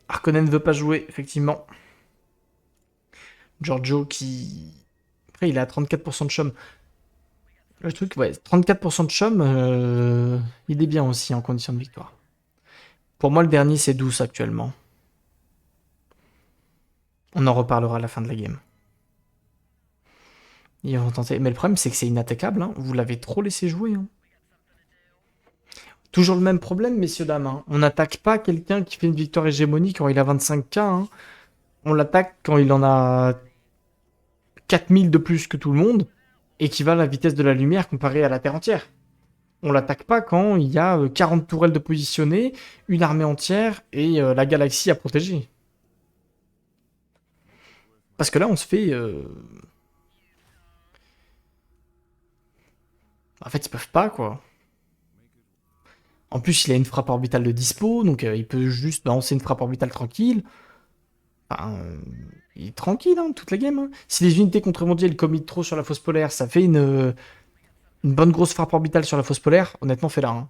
Harkonnen ne veut pas jouer, effectivement. Giorgio qui... Après, il est à 34% de chum. Le truc, ouais, 34% de chum, il est bien aussi en condition de victoire. Pour moi, le dernier, c'est Douce actuellement. On en reparlera à la fin de la game. Ils vont tenter. Mais le problème, c'est que c'est inattaquable, hein. Vous l'avez trop laissé jouer, hein. Toujours le même problème, messieurs, dames, hein. On n'attaque pas quelqu'un qui fait une victoire hégémonique quand il a 25K, hein. On l'attaque quand il en a 4000 de plus que tout le monde et qui va à la vitesse de la lumière comparée à la Terre entière. On l'attaque pas quand il y a 40 tourelles de positionnées, une armée entière et la galaxie à protéger. Parce que là, on se fait... En fait, ils peuvent pas, quoi. En plus, il a une frappe orbitale de dispo, donc il peut juste balancer une frappe orbitale tranquille. Enfin, il est tranquille, hein, toute la game, hein. Si les unités contre-mondiales committent trop sur la fosse polaire, ça fait une bonne grosse frappe orbitale sur la fosse polaire. Honnêtement, fais-la, hein.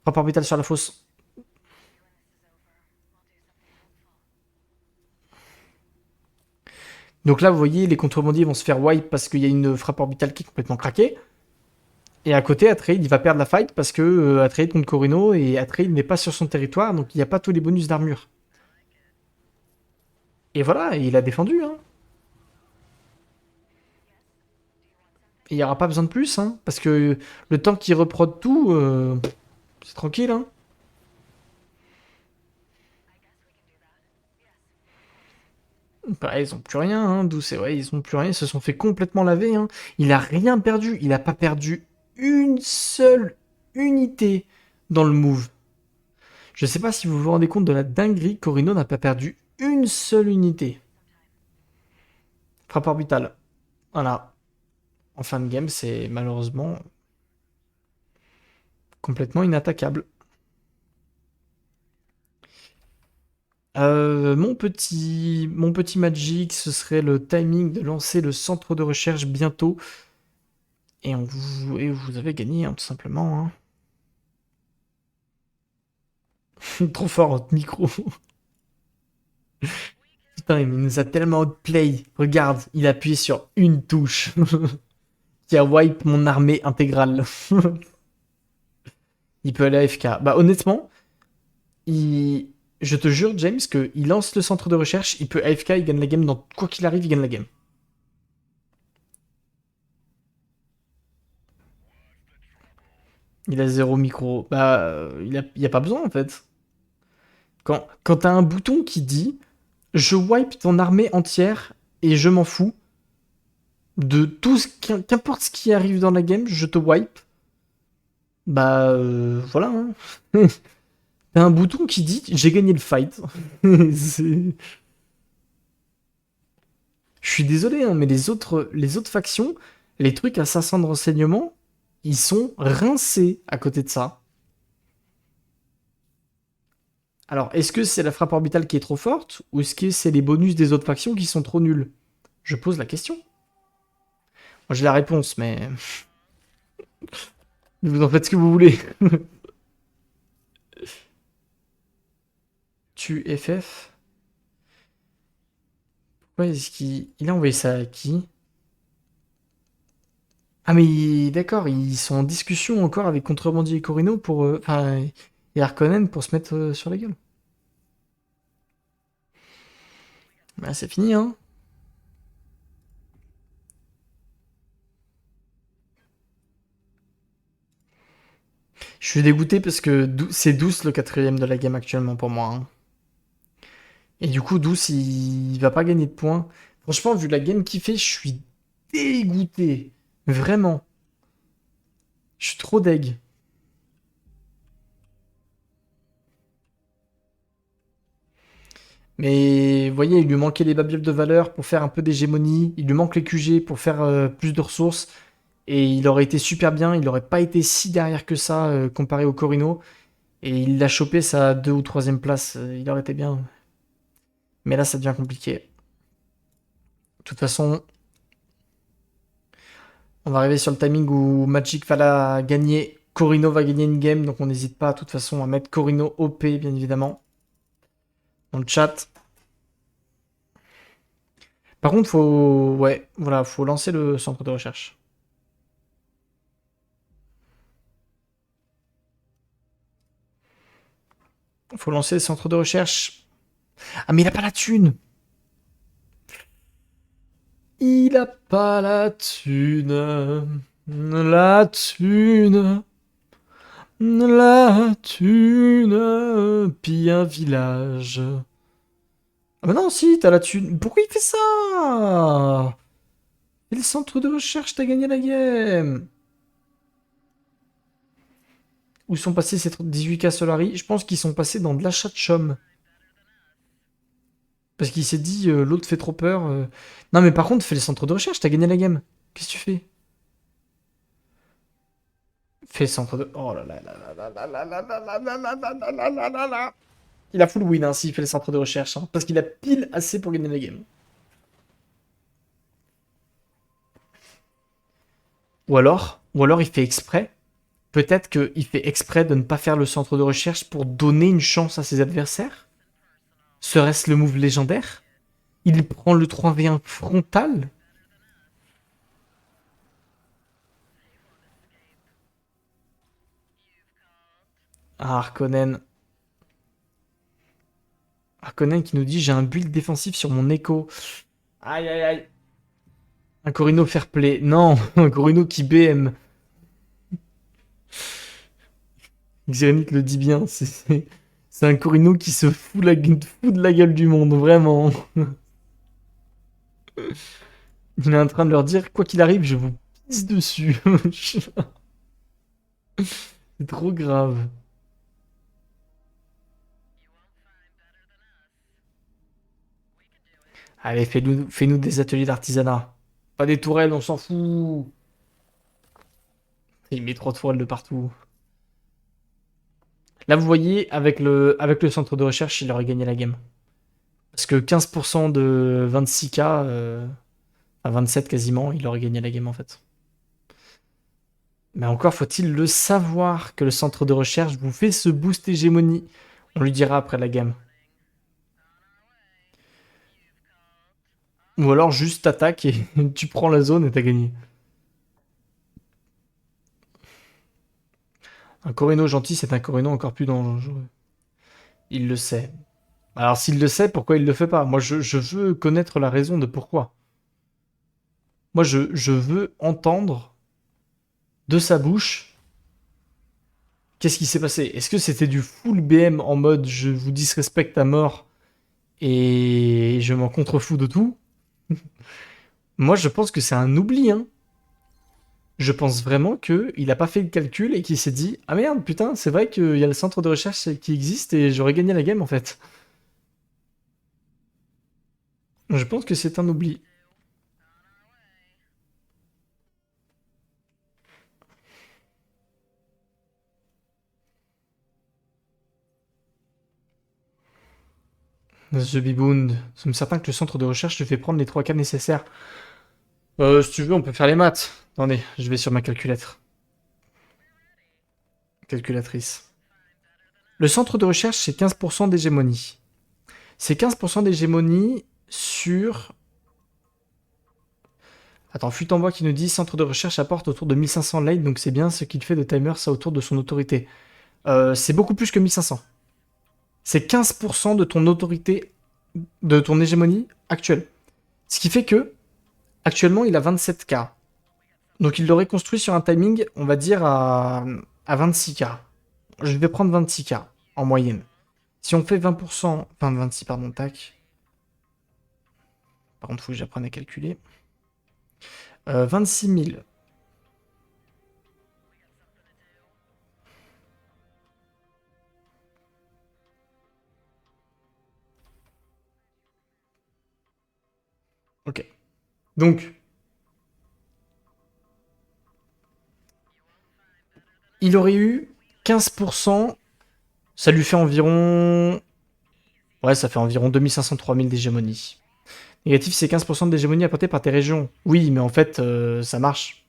Frappe orbitale sur la fosse. Donc là, vous voyez, les contrebandiers vont se faire wipe parce qu'il y a une frappe orbitale qui est complètement craquée. Et à côté, Atreide, il va perdre la fight parce que Atreide contre Corino et Atreide n'est pas sur son territoire, donc il n'y a pas tous les bonus d'armure. Et voilà, il a défendu, hein. Et il n'y aura pas besoin de plus, hein, parce que le temps qu'il reprod tout, c'est tranquille, hein. Bah, ils ont plus rien, hein, d'où c'est vrai, ils ont plus rien, ils se sont fait complètement laver, hein. Il a rien perdu, il a pas perdu une seule unité dans le move. Je sais pas si vous vous rendez compte de la dinguerie, Corino n'a pas perdu une seule unité. Frappe orbitale. Voilà. En fin de game, c'est malheureusement complètement inattaquable. Mon petit Magic, ce serait le timing de lancer le centre de recherche bientôt. Et vous avez gagné, hein, tout simplement, hein. Trop fort, votre micro. Putain, il nous a tellement outplay. Regarde, il a appuyé sur une touche. Qui a wipe mon armée intégrale. Il peut aller à FK. Bah honnêtement, je te jure, James, qu'il lance le centre de recherche, il peut AFK, il gagne la game. Dans quoi qu'il arrive, il gagne la game. Il a zéro micro. Bah, il y a pas besoin en fait. Quand t'as un bouton qui dit je wipe ton armée entière et je m'en fous de tout qu'importe ce qui arrive dans la game, je te wipe. Bah, voilà, hein. T'as un bouton qui dit j'ai gagné le fight. C'est- Je suis désolé, hein, mais les autres factions, les trucs à 500 de renseignements, ils sont rincés à côté de ça. Alors, est-ce que c'est la frappe orbitale qui est trop forte, ou est-ce que c'est les bonus des autres factions qui sont trop nuls? Je pose la question. Moi, j'ai la réponse, mais vous en faites ce que vous voulez. Tu FF. Pourquoi est-ce qu'il a envoyé ça à qui? Ah, mais d'accord, ils sont en discussion encore avec Contrebandier et Corino pour. Enfin, et Harkonnen pour se mettre sur la gueule. Bah, c'est fini, hein. Je suis dégoûté parce que c'est Douce le quatrième de la game actuellement pour moi, hein. Et du coup, Douce, il va pas gagner de points. Franchement, vu la game qu'il fait, je suis dégoûté. Vraiment. Je suis trop deg. Mais vous voyez, il lui manquait les babioles de valeur pour faire un peu d'hégémonie. Il lui manque les QG pour faire plus de ressources. Et il aurait été super bien. Il n'aurait pas été si derrière que ça comparé au Corino. Et il l'a chopé sa 2 ou 3e place. Il aurait été bien. Mais là, ça devient compliqué. De toute façon, on va arriver sur le timing où Magic va gagner. Corino va gagner une game. Donc on n'hésite pas, de toute façon, à mettre Corino OP, bien évidemment. Dans le chat. Par contre, faut, ouais, voilà, faut lancer le centre de recherche. Faut lancer le centre de recherche. Ah, mais il a pas la thune. Il a pas la thune. La thune. La thune. Pille un village. Ah, bah non, si, t'as la thune. Pourquoi il fait ça? Et le centre de recherche, t'as gagné la game. Où sont passés ces 18K Solari? Je pense qu'ils sont passés dans de l'achat de chum. Parce qu'il s'est dit, l'autre fait trop peur. Non, mais par contre, fais les centres de recherche, t'as gagné la game. Qu'est-ce que tu fais? Fais centre de. Oh là là là là là là là là là là là là là là là là là. Il a full win hein, s'il fait les centres de recherche. Hein, parce qu'il a pile assez pour gagner la game. Ou alors il fait exprès. Peut-être qu'il fait exprès de ne pas faire le centre de recherche pour donner une chance à ses adversaires. Serait-ce le move légendaire? Il prend le 3v1 frontal? Ah, Harkonnen. Harkonnen qui nous dit j'ai un build défensif sur mon écho. Aïe aïe aïe. Un Corino fair play. Non, un Corino qui BM. Xérénite le dit bien. C'est un Corino qui se fout de la gueule du monde, vraiment. Il est en train de leur dire quoi qu'il arrive, je vous pisse dessus. C'est trop grave. Allez, fais-nous des ateliers d'artisanat. Pas des tourelles, on s'en fout. Il met trop de tourelles de partout. Là, vous voyez, avec le centre de recherche, il aurait gagné la game. Parce que 15% de 26K, à 27 quasiment, il aurait gagné la game en fait. Mais encore faut-il le savoir que le centre de recherche vous fait ce boost hégémonie. On lui dira après la game. Ou alors juste t'attaques et tu prends la zone et t'as gagné. Un Corino gentil, c'est un Corino encore plus dangereux. Il le sait. Alors s'il le sait, pourquoi il le fait pas? Moi, je veux connaître la raison de pourquoi. Moi, je veux entendre de sa bouche qu'est-ce qui s'est passé. Est-ce que c'était du full BM en mode je vous disrespecte à mort et je m'en contrefous de tout? Moi, je pense que c'est un oubli, hein. Je pense vraiment qu'il n'a pas fait le calcul et qu'il s'est dit ah merde, putain, c'est vrai qu'il y a le centre de recherche qui existe et j'aurais gagné la game en fait. Je pense que c'est un oubli. The Bibound, nous sommes certains que le centre de recherche te fait prendre les 3K nécessaires. Si tu veux, on peut faire les maths. Attendez, je vais sur ma calculatrice. Calculatrice. Le centre de recherche, c'est 15% d'hégémonie. C'est 15% d'hégémonie sur... Attends, Fuite en bois qui nous dit centre de recherche apporte autour de 1500 late, donc c'est bien ce qu'il fait de timer, ça autour de son autorité. C'est beaucoup plus que 1500. C'est 15% de ton autorité, de ton hégémonie actuelle. Ce qui fait que, actuellement, il a 27K. Donc il l'aurait construit sur un timing, on va dire, à 26K. Je vais prendre 26K en moyenne. Si on fait 20%, enfin 26, pardon, tac. Par contre, il faut que j'apprenne à calculer. 26 000. Ok. Donc, il aurait eu 15%. Ça lui fait environ... Ouais, ça fait environ 2500-3000 d'hégémonie. Négatif, c'est 15% d'hégémonie apportée par tes régions. Oui, mais en fait, ça marche.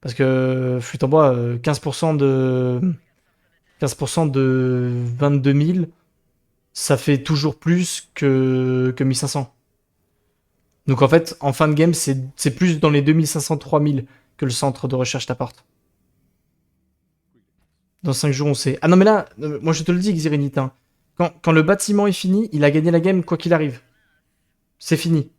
Parce que, fut en bois, 15% de... 15% de 22 000, ça fait toujours plus que 1500. Donc en fait, en fin de game, c'est plus dans les 2500-3000 que le centre de recherche t'apporte. Dans 5 jours, on sait. Ah non, mais là, moi je te le dis, Xirinite, hein. Quand le bâtiment est fini, il a gagné la game quoi qu'il arrive. C'est fini.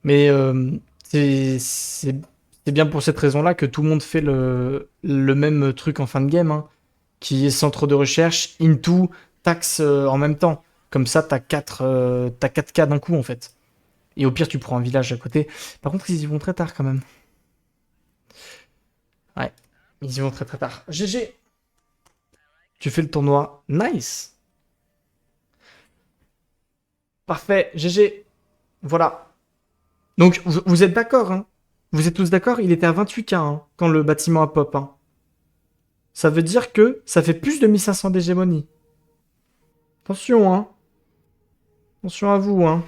Mais c'est bien pour cette raison-là que tout le monde fait le même truc en fin de game, hein, qui est centre de recherche, into, taxe en même temps. Comme ça, t'as 4 cas d'un coup, en fait. Et au pire, tu prends un village à côté. Par contre, ils y vont très tard, quand même. Ouais, ils y vont très très tard. GG, tu fais le tournoi. Nice. Parfait, GG. Voilà. Donc, vous êtes d'accord, hein? Vous êtes tous d'accord? Il était à 28K hein, quand le bâtiment a pop. Hein. Ça veut dire que ça fait plus de 1500 d'hégémonie. Attention, hein. Attention à vous, hein.